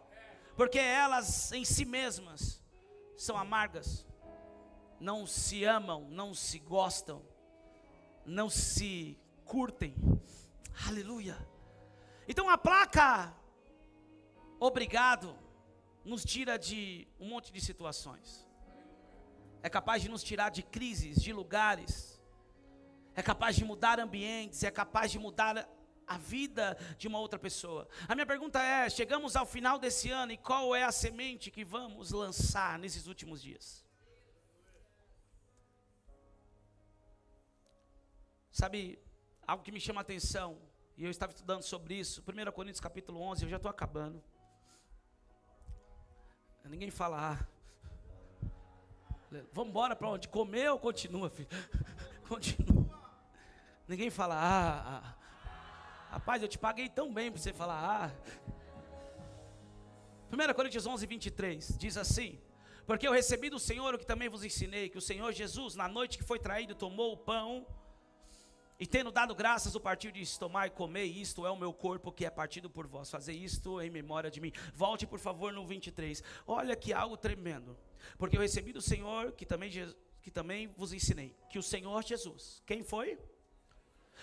Porque elas em si mesmas são amargas. Não se amam, não se gostam, não se curtem. Aleluia. Então a placa obrigado nos tira de um monte de situações. É capaz de nos tirar de crises, de lugares. É capaz de mudar ambientes, é capaz de mudar a vida de uma outra pessoa. A minha pergunta é: chegamos ao final desse ano e qual é a semente que vamos lançar nesses últimos dias? Sabe, algo que me chama a atenção, e eu estava estudando sobre isso, 1 Coríntios capítulo 11, eu já estou acabando. Ninguém fala: vamos embora para onde? Comer ou continua, filho? Continua. Ninguém fala, rapaz, eu te paguei tão bem para você falar, 1 Coríntios 11, 23, diz assim: porque eu recebi do Senhor o que também vos ensinei, que o Senhor Jesus, na noite que foi traído, tomou o pão, e tendo dado graças, o partiu e disse: tomai e comei, isto é o meu corpo que é partido por vós, fazei isto em memória de mim. Volte por favor no 23, olha que algo tremendo. Porque eu recebi do Senhor que também vos ensinei, que o Senhor Jesus, quem foi?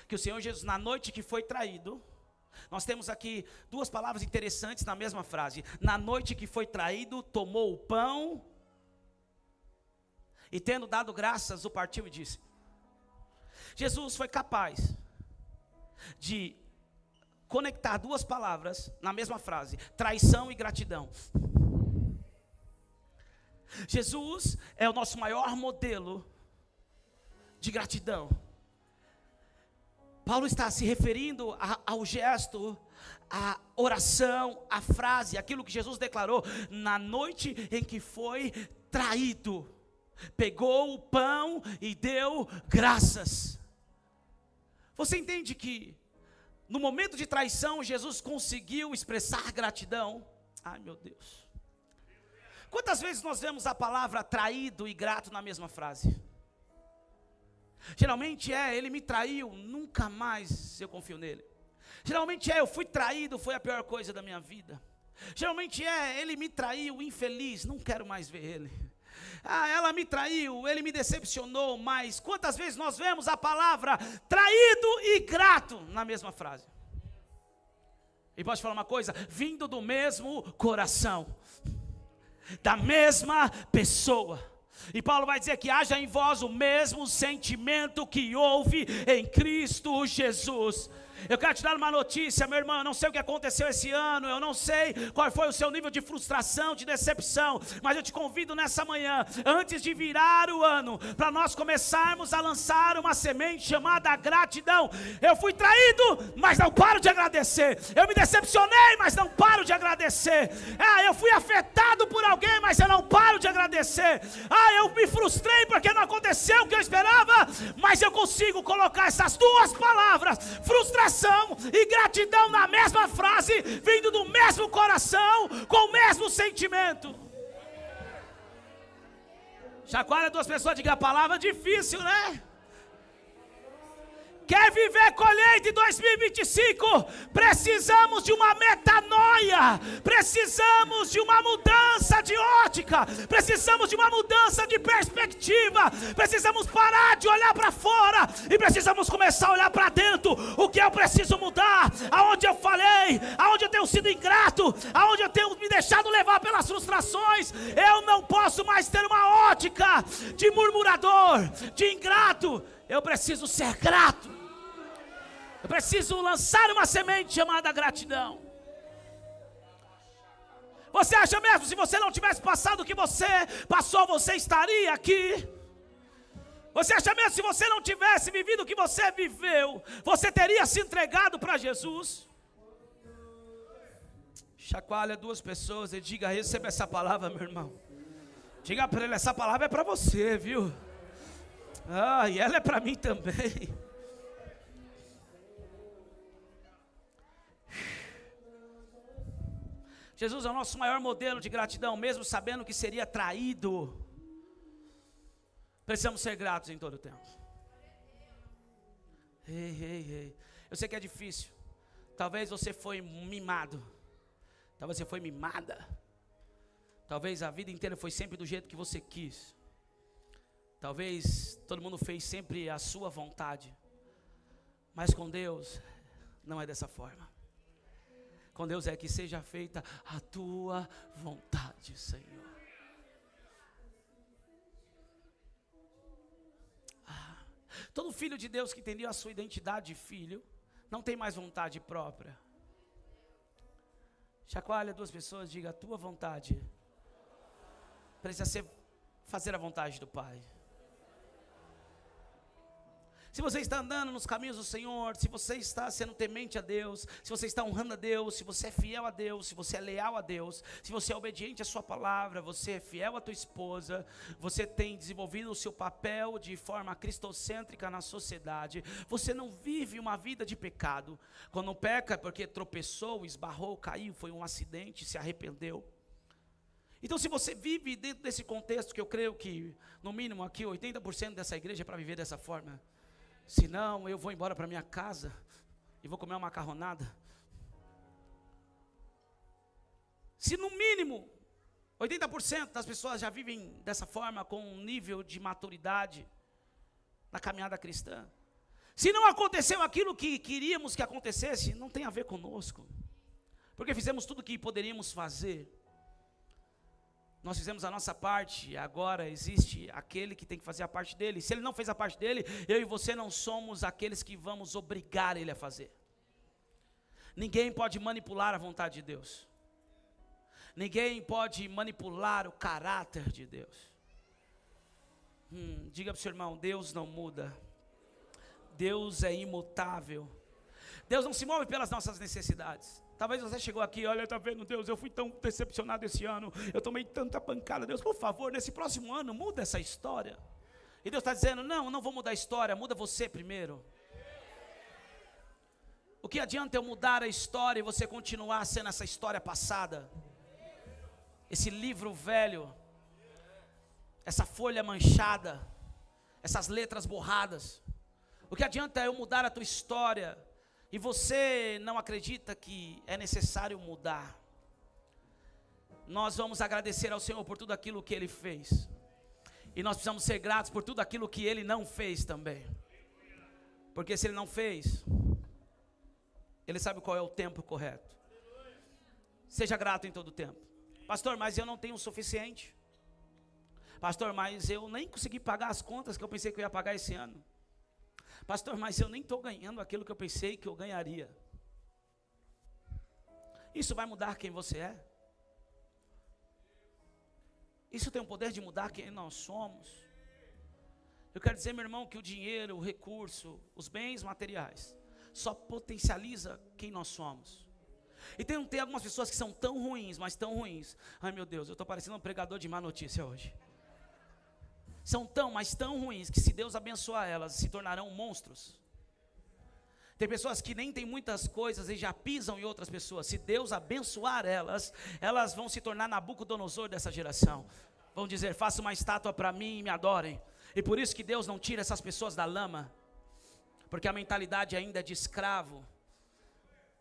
Que o Senhor Jesus, na noite que foi traído, nós temos aqui duas palavras interessantes na mesma frase. Na noite que foi traído, tomou o pão, e tendo dado graças, o partiu e disse. Jesus foi capaz de conectar duas palavras na mesma frase: traição e gratidão. Jesus é o nosso maior modelo de gratidão. Paulo está se referindo ao gesto, à oração, à frase, aquilo que Jesus declarou na noite em que foi traído. Pegou o pão e deu graças. Você entende que no momento de traição Jesus conseguiu expressar gratidão? Ai meu Deus. Quantas vezes nós vemos a palavra traído e grato na mesma frase? Geralmente ele me traiu, nunca mais eu confio nele. Geralmente eu fui traído, foi a pior coisa da minha vida. Geralmente ele me traiu, infeliz, não quero mais ver ele. Ela me traiu, ele me decepcionou, mas quantas vezes nós vemos a palavra traído e grato na mesma frase? E posso te falar uma coisa, vindo do mesmo coração, da mesma pessoa. E Paulo vai dizer que haja em vós o mesmo sentimento que houve em Cristo Jesus. Eu quero te dar uma notícia, meu irmão. Eu não sei o que aconteceu esse ano, eu não sei qual foi o seu nível de frustração, de decepção, mas eu te convido nessa manhã, antes de virar o ano, para nós começarmos a lançar uma semente chamada gratidão. Eu fui traído, mas não paro de agradecer. Eu me decepcionei, mas não paro de agradecer. Eu fui afetado por alguém, mas eu não paro de agradecer. Eu me frustrei porque não aconteceu o que eu esperava, mas eu consigo colocar essas duas palavras, frustração e gratidão, na mesma frase, vindo do mesmo coração, com o mesmo sentimento. Chacoalha duas pessoas, diga: a palavra difícil, né? Quer viver colheita em 2025? Precisamos de uma metanoia, precisamos de uma mudança de ótica, precisamos de uma mudança de perspectiva, precisamos parar de olhar para fora e precisamos começar a olhar para dentro. O que eu preciso mudar? Aonde eu falhei? Aonde eu tenho sido ingrato? Aonde eu tenho me deixado levar pelas frustrações? Eu não posso mais ter uma ótica de murmurador, de ingrato. Eu preciso ser grato. Eu preciso lançar uma semente chamada gratidão. Você acha mesmo, se você não tivesse passado o que você passou, você estaria aqui? Você acha mesmo, se você não tivesse vivido o que você viveu, você teria se entregado para Jesus? Chacoalha duas pessoas e diga: receba essa palavra, meu irmão. Diga para ele: essa palavra é para você, viu? E ela é para mim também. Jesus é o nosso maior modelo de gratidão, mesmo sabendo que seria traído. Precisamos ser gratos em todo o tempo. Eu sei que é difícil. Talvez você foi mimado. Talvez você foi mimada. Talvez a vida inteira foi sempre do jeito que você quis. Talvez todo mundo fez sempre a sua vontade. Mas com Deus não é dessa forma. Com Deus é que seja feita a tua vontade, Senhor. Todo filho de Deus que entendeu a sua identidade de filho, não tem mais vontade própria. Chacoalha duas pessoas, diga: a tua vontade precisa ser fazer a vontade do Pai. Se você está andando nos caminhos do Senhor, se você está sendo temente a Deus, se você está honrando a Deus, se você é fiel a Deus, se você é leal a Deus, se você é obediente à sua palavra, você é fiel à tua esposa, você tem desenvolvido o seu papel de forma cristocêntrica na sociedade, você não vive uma vida de pecado. Quando peca é porque tropeçou, esbarrou, caiu, foi um acidente, se arrependeu. Então, se você vive dentro desse contexto, que eu creio que, no mínimo aqui, 80% dessa igreja é para viver dessa forma. Se não, eu vou embora para minha casa e vou comer uma macarronada. Se no mínimo 80% das pessoas já vivem dessa forma, com um nível de maturidade na caminhada cristã. Se não aconteceu aquilo que queríamos que acontecesse, não tem a ver conosco. Porque fizemos tudo o que poderíamos fazer. Nós fizemos a nossa parte, agora existe aquele que tem que fazer a parte dele. Se ele não fez a parte dele, eu e você não somos aqueles que vamos obrigar ele a fazer. Ninguém pode manipular a vontade de Deus. Ninguém pode manipular o caráter de Deus. Diga para o seu irmão, Deus não muda. Deus é imutável. Deus não se move pelas nossas necessidades. Talvez você chegou aqui, olha, está vendo, Deus, eu fui tão decepcionado esse ano, eu tomei tanta pancada. Deus, por favor, nesse próximo ano, muda essa história. E Deus está dizendo, não, eu não vou mudar a história, muda você primeiro. O que adianta eu mudar a história e você continuar sendo essa história passada? Esse livro velho, essa folha manchada, essas letras borradas. O que adianta eu mudar a tua história e você não acredita que é necessário mudar? Nós vamos agradecer ao Senhor por tudo aquilo que Ele fez. E nós precisamos ser gratos por tudo aquilo que Ele não fez também. Porque se Ele não fez, Ele sabe qual é o tempo correto. Seja grato em todo o tempo. Pastor, mas eu não tenho o suficiente. Pastor, mas eu nem consegui pagar as contas que eu pensei que eu ia pagar esse ano. Pastor, mas eu nem estou ganhando aquilo que eu pensei que eu ganharia. Isso vai mudar quem você é? Isso tem o poder de mudar quem nós somos? Eu quero dizer, meu irmão, que o dinheiro, o recurso, os bens materiais, só potencializa quem nós somos. E tem algumas pessoas que são tão ruins, mas tão ruins. Ai meu Deus, eu estou parecendo um pregador de má notícia hoje. São tão, mas tão ruins, que se Deus abençoar elas, se tornarão monstros. Tem pessoas que nem têm muitas coisas e já pisam em outras pessoas. Se Deus abençoar elas, elas vão se tornar Nabucodonosor dessa geração. Vão dizer, faça uma estátua para mim e me adorem. E por isso que Deus não tira essas pessoas da lama. Porque a mentalidade ainda é de escravo.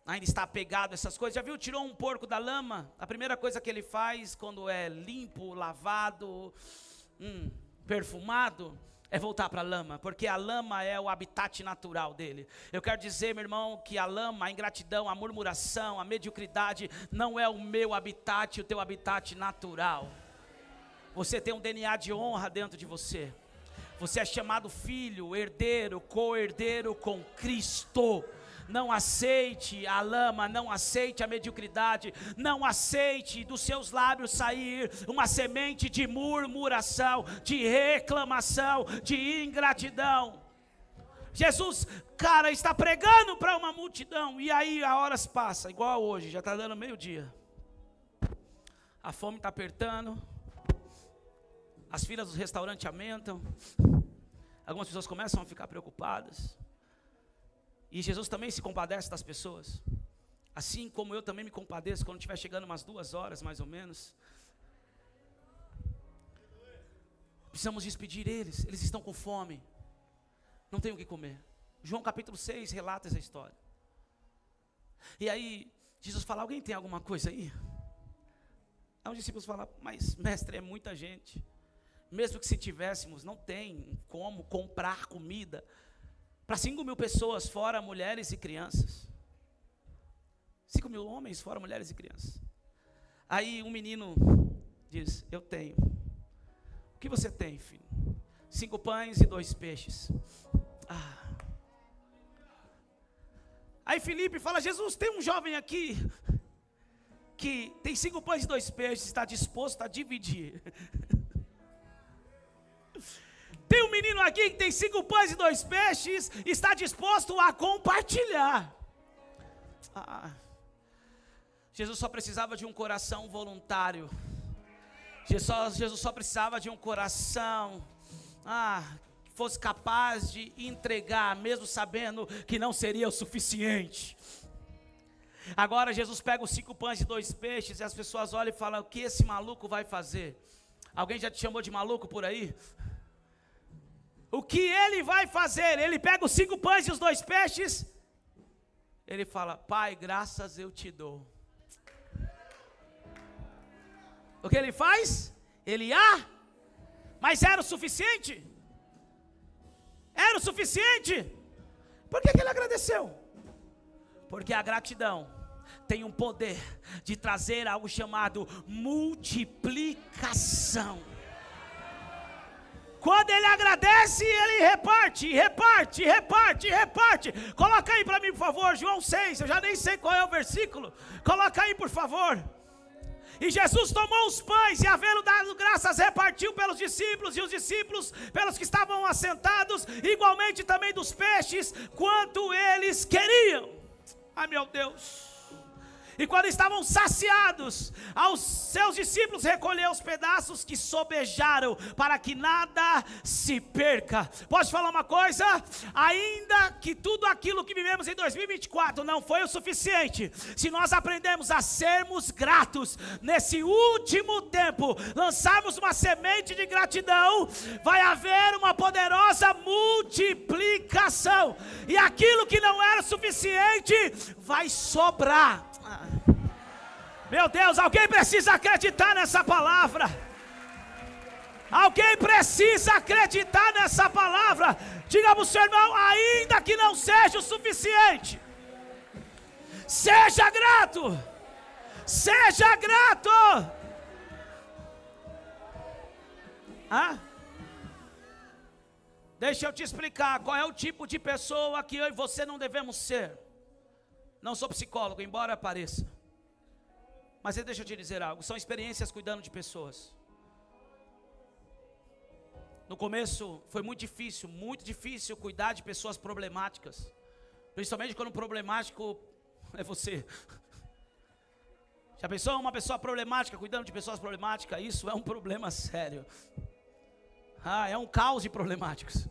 Ainda está apegado a essas coisas. Já viu, tirou um porco da lama? A primeira coisa que ele faz quando é limpo, lavado, perfumado, é voltar para a lama, porque a lama é o habitat natural dele. Eu quero dizer, meu irmão, que a lama, a ingratidão, a murmuração, a mediocridade não é o meu habitat, o teu habitat natural. Você tem um DNA de honra dentro de você. Você é chamado filho, herdeiro, co-herdeiro com Cristo. Não aceite a lama, não aceite a mediocridade, não aceite dos seus lábios sair uma semente de murmuração, de reclamação, de ingratidão. Jesus, cara, está pregando para uma multidão, e aí a horas passa, igual hoje, já está dando meio-dia. A fome está apertando, as filas dos restaurantes aumentam, algumas pessoas começam a ficar preocupadas. E Jesus também se compadece das pessoas. Assim como eu também me compadeço quando estiver chegando umas 2 horas, mais ou menos. Precisamos despedir eles. Eles estão com fome. Não tem o que comer. João capítulo 6 relata essa história. E aí, Jesus fala, alguém tem alguma coisa aí? Aí os discípulos falam, mas mestre, é muita gente. Mesmo que se tivéssemos, não tem como comprar comida para 5.000 pessoas, fora mulheres e crianças. 5.000 homens, fora mulheres e crianças. Aí um menino diz, eu tenho. O que você tem, filho? 5 pães e 2 peixes. Aí Filipe fala, Jesus, tem um jovem aqui que tem 5 pães e 2 peixes, está disposto a dividir. Tem um menino aqui que tem 5 pães e 2 peixes, está disposto a compartilhar. Jesus só precisava de um coração voluntário. Jesus só precisava de um coração que fosse capaz de entregar, mesmo sabendo que não seria o suficiente. Agora Jesus pega os 5 pães e 2 peixes e as pessoas olham e falam: o que esse maluco vai fazer? Alguém já te chamou de maluco por aí? O que ele vai fazer? Ele pega os 5 pães e os 2 peixes. Ele fala: Pai, graças eu te dou. O que ele faz? Mas era o suficiente? Era o suficiente? Por que ele agradeceu? Porque a gratidão tem um poder de trazer algo chamado multiplicação. Quando ele agradece, ele reparte. Coloca aí para mim, por favor, João 6, eu já nem sei qual é o versículo. Coloca aí, por favor. E Jesus tomou os pães e, havendo dado graças, repartiu pelos discípulos, e os discípulos pelos que estavam assentados, igualmente também dos peixes, quanto eles queriam. Ai, meu Deus! E quando estavam saciados, aos seus discípulos recolheu os pedaços que sobejaram, para que nada se perca. Posso falar uma coisa? Ainda que tudo aquilo que vivemos em 2024 não foi o suficiente, se nós aprendemos a sermos gratos, nesse último tempo, lançarmos uma semente de gratidão, vai haver uma poderosa multiplicação, e aquilo que não era suficiente, vai sobrar. Meu Deus, alguém precisa acreditar nessa palavra. Alguém precisa acreditar nessa palavra. Diga para o seu irmão: ainda que não seja o suficiente, seja grato. Seja grato. Deixa eu te explicar qual é o tipo de pessoa que eu e você não devemos ser. Não sou psicólogo, embora pareça. Mas deixa eu te dizer algo, são experiências cuidando de pessoas. No começo foi muito difícil cuidar de pessoas problemáticas. Principalmente quando o problemático é você. Já pensou uma pessoa problemática cuidando de pessoas problemáticas? Isso é um problema sério. É um caos de problemáticos.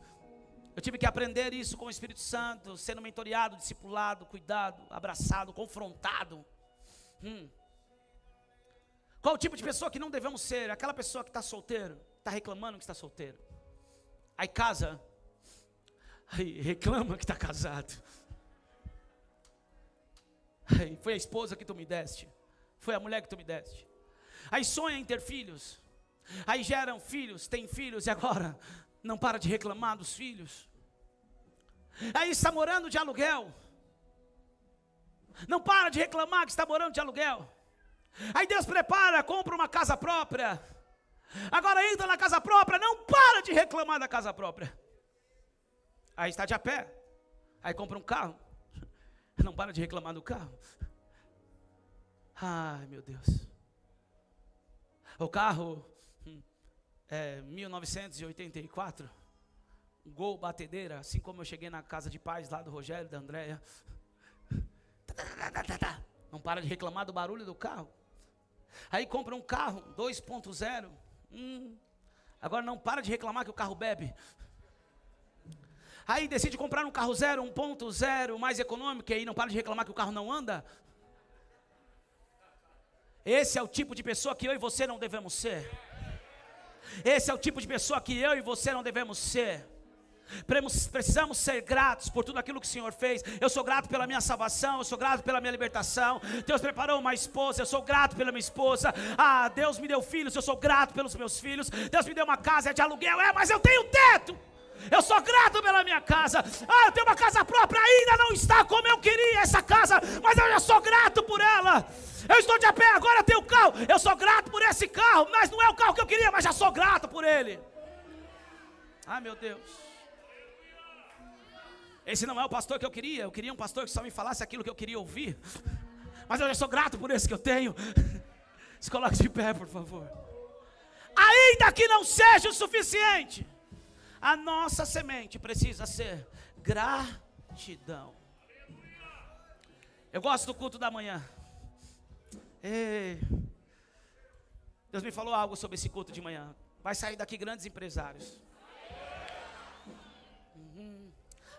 Eu tive que aprender isso com o Espírito Santo, sendo mentoreado, discipulado, cuidado, abraçado, confrontado. Qual o tipo de pessoa que não devemos ser? Aquela pessoa que está solteiro, está reclamando que está solteiro. Aí casa, aí reclama que está casado. Aí foi a esposa que tu me deste, foi a mulher que tu me deste. Aí sonha em ter filhos, aí geram filhos, tem filhos e agora não para de reclamar dos filhos. Aí está morando de aluguel, não para de reclamar que está morando de aluguel. Aí Deus prepara, compra uma casa própria, agora entra na casa própria, não para de reclamar da casa própria. Aí está de a pé, aí compra um carro, não para de reclamar do carro. Ai, meu Deus. O carro é 1984, um Gol batedeira, assim como eu cheguei na casa de paz lá do Rogério, da Andréia. Não para de reclamar do barulho do carro. Aí compra um carro 2.0, agora não para de reclamar que o carro bebe. Aí decide comprar um carro 1.0 mais econômico, e aí não para de reclamar que o carro não anda. Esse é o tipo de pessoa que eu e você não devemos ser. Esse é o tipo de pessoa que eu e você não devemos ser. Precisamos ser gratos por tudo aquilo que o Senhor fez. Eu sou grato pela minha salvação, eu sou grato pela minha libertação. Deus preparou uma esposa, eu sou grato pela minha esposa. Deus me deu filhos, eu sou grato pelos meus filhos. Deus me deu uma casa de aluguel, mas eu tenho teto. Eu sou grato pela minha casa. Eu tenho uma casa própria, ainda não está como eu queria essa casa, mas eu já sou grato por ela. Eu estou de a pé, agora eu tenho carro. Eu sou grato por esse carro, mas não é o carro que eu queria, mas já sou grato por ele. Meu Deus. Esse não é o pastor que eu queria um pastor que só me falasse aquilo que eu queria ouvir. Mas eu já sou grato por esse que eu tenho. Se coloque de pé, por favor. Ainda que não seja o suficiente, A nossa semente precisa ser gratidão. Eu gosto do culto da manhã. Deus me falou algo sobre esse culto de manhã. Vai sair daqui grandes empresários.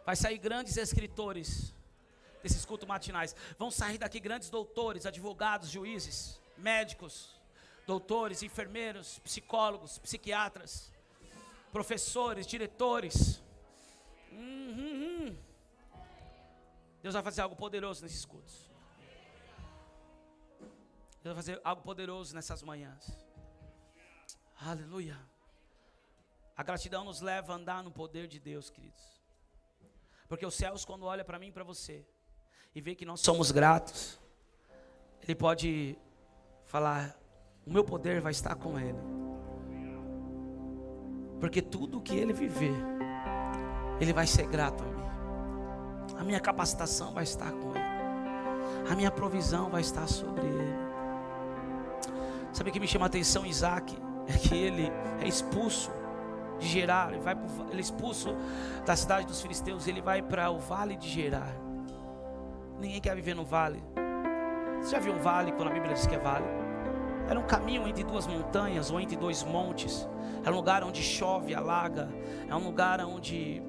Vai sair grandes escritores desses cultos matinais. Vão sair daqui grandes doutores, advogados, juízes, médicos, doutores, enfermeiros, psicólogos, psiquiatras, professores, diretores. Deus vai fazer algo poderoso nesses cultos. Deus vai fazer algo poderoso nessas manhãs. Aleluia. A gratidão nos leva a andar no poder de Deus, queridos. Porque os céus, quando olha para mim e para você e vê que nós somos gratos, Ele pode falar: o meu poder vai estar com ele. Porque tudo que ele viver, ele vai ser grato a mim. A minha capacitação vai estar com ele. A minha provisão vai estar sobre ele. Sabe o que me chama a atenção, Isaac? É que ele é expulso de Gerar. Ele é expulso da cidade dos filisteus. Ele vai para o vale de Gerar. Ninguém quer viver no vale. Você já viu um vale quando a Bíblia diz que é vale? Era um caminho entre duas montanhas ou entre dois montes. Era um lugar onde chove, alaga. É um lugar onde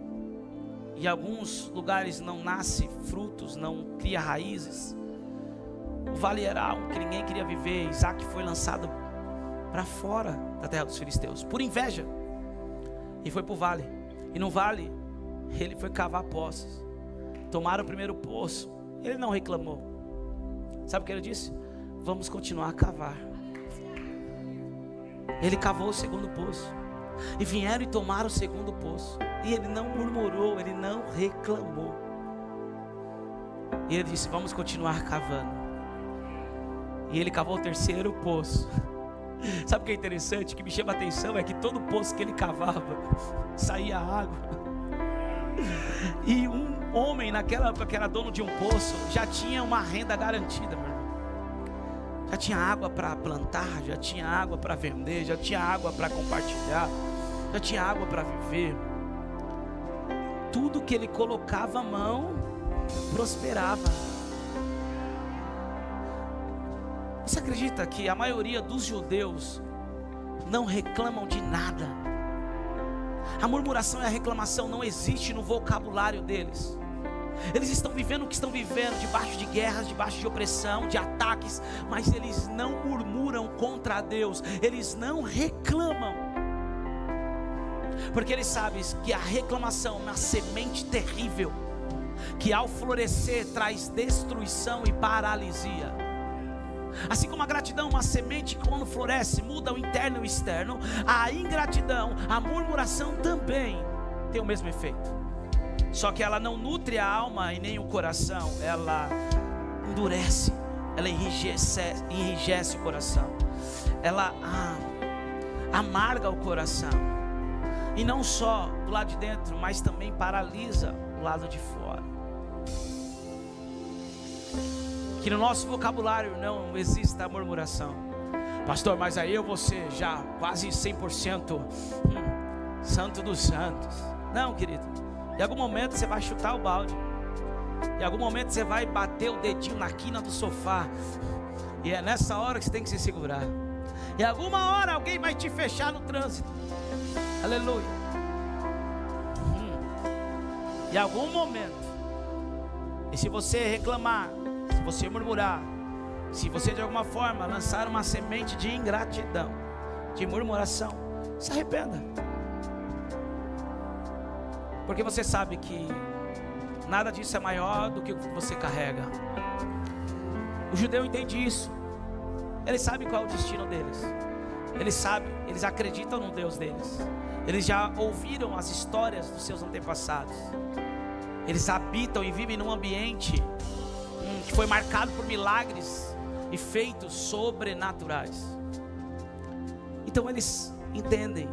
em alguns lugares não nasce frutos, não cria raízes. O vale era algo que ninguém queria viver. Isaac foi lançado para fora da terra dos filisteus por inveja. E foi para o vale. E no vale ele foi cavar poços. Tomaram o primeiro poço. Ele não reclamou. Sabe o que ele disse? Vamos continuar a cavar. Ele cavou o segundo poço. E vieram e tomaram o segundo poço. E ele não murmurou, ele não reclamou. E ele disse: vamos continuar cavando. E ele cavou o terceiro poço. Sabe o que é interessante? O que me chama a atenção é que todo poço que ele cavava saía água. E um homem naquela época que era dono de um poço já tinha uma renda garantida, meu irmão. Já tinha água para plantar, já tinha água para vender, já tinha água para compartilhar, já tinha água para viver. Tudo que ele colocava a mão prosperava. Você acredita que a maioria dos judeus não reclamam de nada? A murmuração e a reclamação não existe no vocabulário deles. Eles estão vivendo o que estão vivendo, debaixo de guerras, debaixo de opressão, de ataques, mas eles não murmuram contra Deus, eles não reclamam, porque eles sabem que a reclamação é uma semente terrível, que ao florescer traz destruição e paralisia. Assim como a gratidão, uma semente que quando floresce muda o interno e o externo, a ingratidão, a murmuração também tem o mesmo efeito. Só que ela não nutre a alma e nem o coração, ela endurece, ela enrijece o coração, ela amarga o coração. E não só do lado de dentro, mas também paralisa o lado de fora. Que no nosso vocabulário não exista a murmuração. Pastor, mas aí eu vou ser já quase 100% santo dos santos. Não, querido. Em algum momento você vai chutar o balde. Em algum momento você vai bater o dedinho na quina do sofá. E é nessa hora que você tem que se segurar. Em alguma hora alguém vai te fechar no trânsito. Aleluia. Em algum momento. E se você reclamar, se você murmurar, se você de alguma forma lançar uma semente de ingratidão, de murmuração, se arrependa. Porque você sabe que nada disso é maior do que o que você carrega. O judeu entende isso. Ele sabe qual é o destino deles. Ele sabe, eles acreditam no Deus deles. Eles já ouviram as histórias dos seus antepassados. Eles habitam e vivem num ambiente que foi marcado por milagres e feitos sobrenaturais. Então eles entendem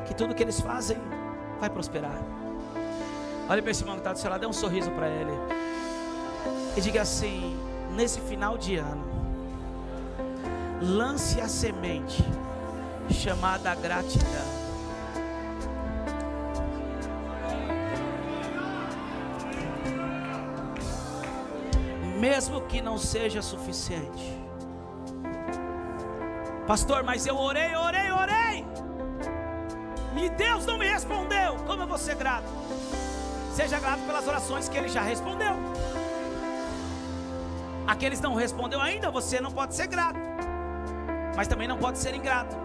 que tudo que eles fazem vai prosperar. Olha para esse irmão que está do seu lado, dê um sorriso para ele e diga assim: nesse final de ano, lance a semente chamada gratidão. mesmo que não seja suficiente. Pastor, mas eu orei, e Deus não me respondeu. Como eu vou ser grato? Seja grato pelas orações que Ele já respondeu. Aqueles não respondeu ainda, você não pode ser grato, mas também não pode ser ingrato.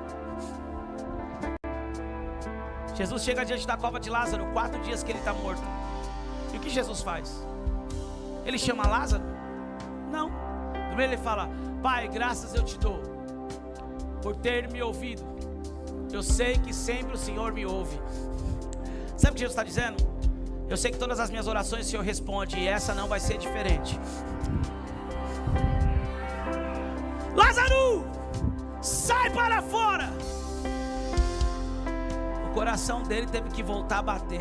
Jesus chega diante da cova de Lázaro, 4 dias que ele está morto. E o que Jesus faz? Ele chama Lázaro? Não. Primeiro ele fala: Pai, graças eu te dou por ter me ouvido. Eu sei que sempre o Senhor me ouve. Sabe o que Jesus está dizendo? Eu sei que todas as minhas orações o Senhor responde, e essa não vai ser diferente. Lázaro, sai para fora. O coração dele teve que voltar a bater,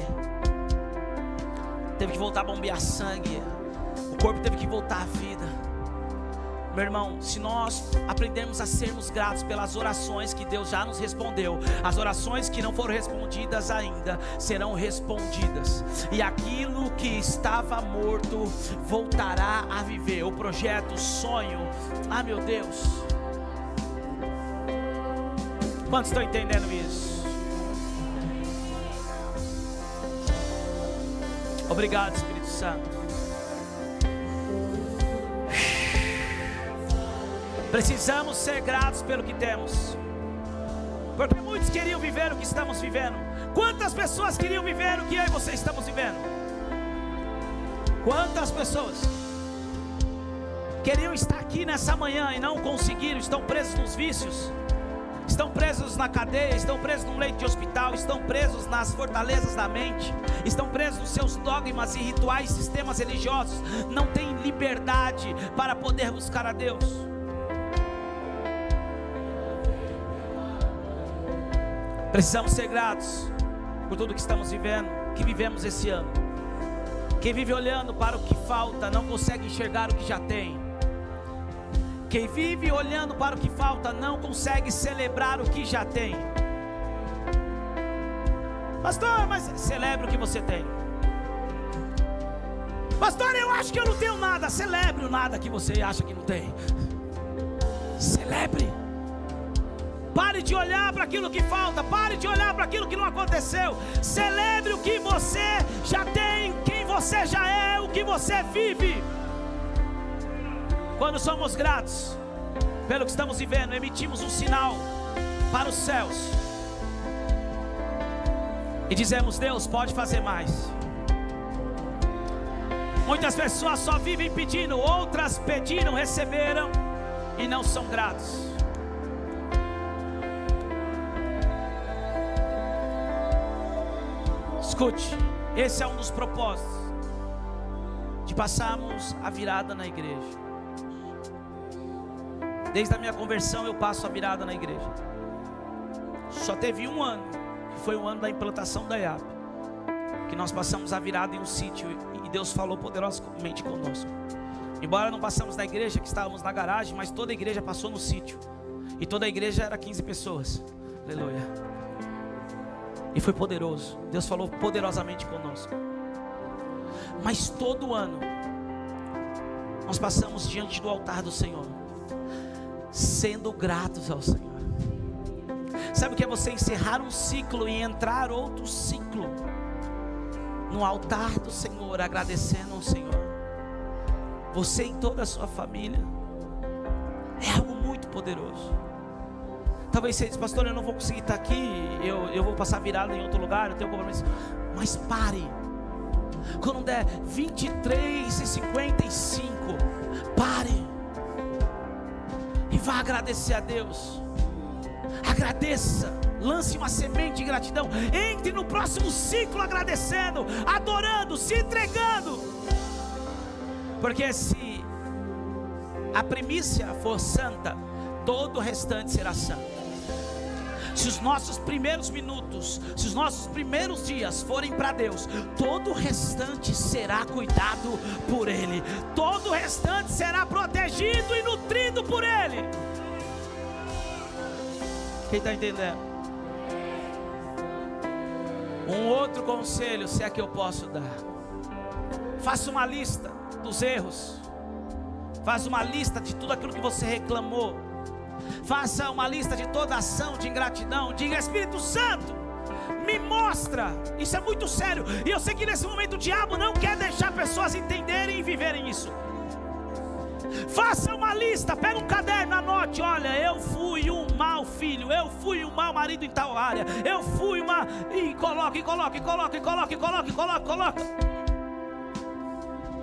teve que voltar a bombear sangue, o corpo teve que voltar à vida. Meu irmão, se nós aprendermos a sermos gratos pelas orações que Deus já nos respondeu, as orações que não foram respondidas ainda serão respondidas, e aquilo que estava morto voltará a viver. O projeto, o sonho, meu Deus, quantos estão entendendo isso? Obrigado, Espírito Santo. Precisamos ser gratos pelo que temos, porque muitos queriam viver o que estamos vivendo. Quantas pessoas queriam viver o que eu e você estamos vivendo? Quantas pessoas queriam estar aqui nessa manhã e não conseguiram? Estão presos nos vícios, estão presos na cadeia, estão presos num leito de hospital, estão presos nas fortalezas da mente, estão presos nos seus dogmas e rituais, sistemas religiosos. Não têm liberdade para poder buscar a Deus. Precisamos ser gratos por tudo que estamos vivendo, que vivemos esse ano. Quem vive olhando para o que falta não consegue enxergar o que já tem. Quem vive olhando para o que falta não consegue celebrar o que já tem. Pastor, mas celebre o que você tem. Pastor, eu acho que eu não tenho nada. Celebre o nada que você acha que não tem. Celebre. Pare de olhar para aquilo que falta, pare de olhar para aquilo que não aconteceu. Celebre o que você já tem, quem você já é, o que você vive. Quando somos gratos pelo que estamos vivendo, emitimos um sinal para os céus e dizemos: Deus pode fazer mais. Muitas pessoas só vivem pedindo, outras pediram, receberam e não são gratos. Escute, esse é um dos propósitos de passarmos a virada na igreja. Desde a minha conversão eu passo a virada na igreja. Só teve um ano, que foi o ano da implantação da IAP, que nós passamos a virada em um sítio e Deus falou poderosamente conosco. Embora não passamos na igreja, que estávamos na garagem, mas toda a igreja passou no sítio, e toda a igreja era 15 pessoas. Aleluia. E foi poderoso, Deus falou poderosamente conosco. Mas todo ano nós passamos diante do altar do Senhor, sendo gratos ao Senhor. Sabe o que é você encerrar um ciclo e entrar outro ciclo no altar do Senhor, agradecendo ao Senhor? Você e toda a sua família. É algo muito poderoso. Talvez você diz: pastor, eu não vou conseguir estar aqui, eu vou passar virada em outro lugar, eu tenho compromisso. Mas pare. Quando der 23h55, pare e vá agradecer a Deus. Agradeça, lance uma semente de gratidão. Entre no próximo ciclo agradecendo, adorando, se entregando. Porque se a primícia for santa, todo o restante será santo. Se os nossos primeiros minutos, se os nossos primeiros dias forem para Deus, todo o restante será cuidado por Ele. Todo o restante será protegido e nutrido por Ele. Quem está entendendo? Um outro conselho, se é que eu posso dar: faça uma lista dos erros Faz uma lista de tudo aquilo que você reclamou. Faça uma lista de toda ação de ingratidão. Diga: Espírito Santo, me mostra. Isso é muito sério. E eu sei que nesse momento o diabo não quer deixar pessoas entenderem e viverem isso. Faça uma lista, pega um caderno, anote: olha, eu fui um mau filho, eu fui um mau marido em tal área, eu fui uma... E coloque.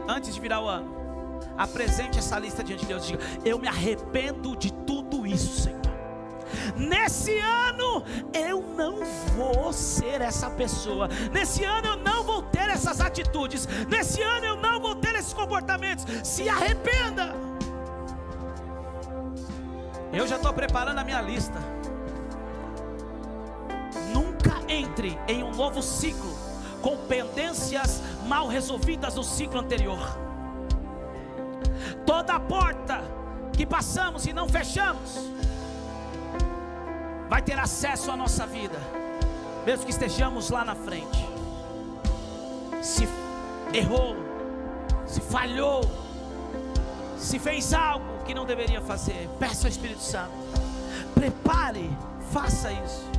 Antes de virar o ano, apresente essa lista diante de Deus. Diga: eu me arrependo de tudo isso, Senhor. Nesse ano eu não vou ser essa pessoa. Nesse ano eu não vou ter essas atitudes. Nesse ano eu não vou ter esses comportamentos. Se arrependa. Eu já estou preparando a minha lista. Nunca entre em um novo ciclo com pendências mal resolvidas do ciclo anterior. Toda porta que passamos e não fechamos vai ter acesso à nossa vida, mesmo que estejamos lá na frente. Se errou, se falhou, se fez algo que não deveria fazer, peça ao Espírito Santo, prepare, faça isso.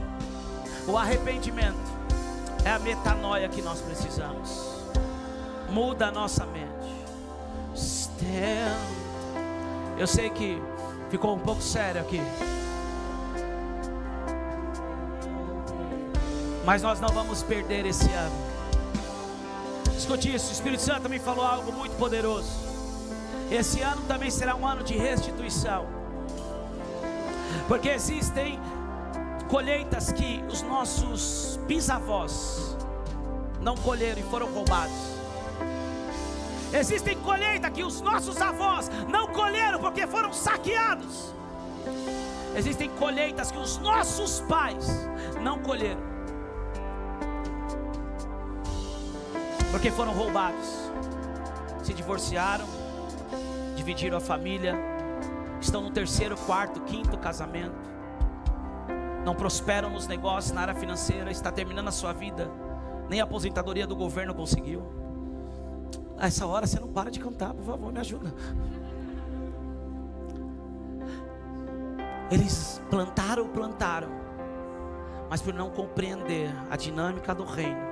O arrependimento é a metanoia que nós precisamos. Muda a nossa mente. Stand. Eu sei que ficou um pouco sério aqui, mas nós não vamos perder esse ano. Escute isso, o Espírito Santo me falou algo muito poderoso. Esse ano também será um ano de restituição, porque existem colheitas que os nossos bisavós não colheram e foram roubados. Existem colheitas que os nossos avós não colheram porque foram saqueados. Existem colheitas que os nossos pais não colheram porque foram roubados. Se divorciaram, dividiram a família, estão no 3º, 4º, 5º casamento, não prosperam nos negócios, na área financeira, está terminando a sua vida, nem a aposentadoria do governo conseguiu. A essa hora você não para de cantar, por favor, me ajuda. Eles plantaram, mas por não compreender a dinâmica do reino,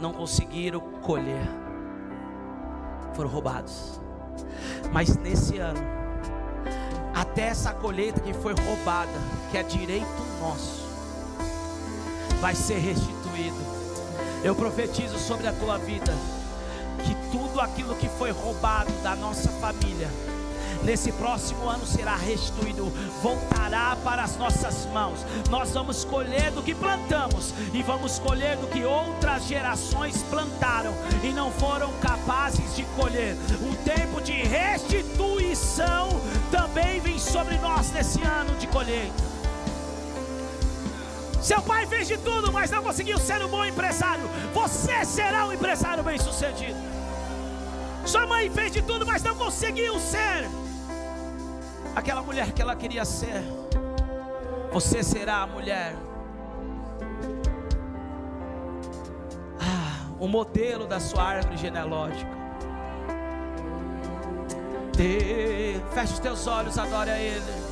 não conseguiram colher, foram roubados. Mas nesse ano, até essa colheita que foi roubada, que é direito nosso, vai ser restituído. Eu profetizo sobre a tua vida que tudo aquilo que foi roubado da nossa família, nesse próximo ano será restituído, voltará para as nossas mãos. Nós vamos colher do que plantamos e vamos colher do que outras gerações plantaram e não foram capazes de colher. Um tempo de restituição também vem sobre nós nesse ano de colheita. Seu pai fez de tudo, mas não conseguiu ser um bom empresário. Você será um empresário bem sucedido. Sua mãe fez de tudo, mas não conseguiu ser aquela mulher que ela queria ser. Você será a mulher, o modelo da sua árvore genealógica. Feche os teus olhos, adore a Ele.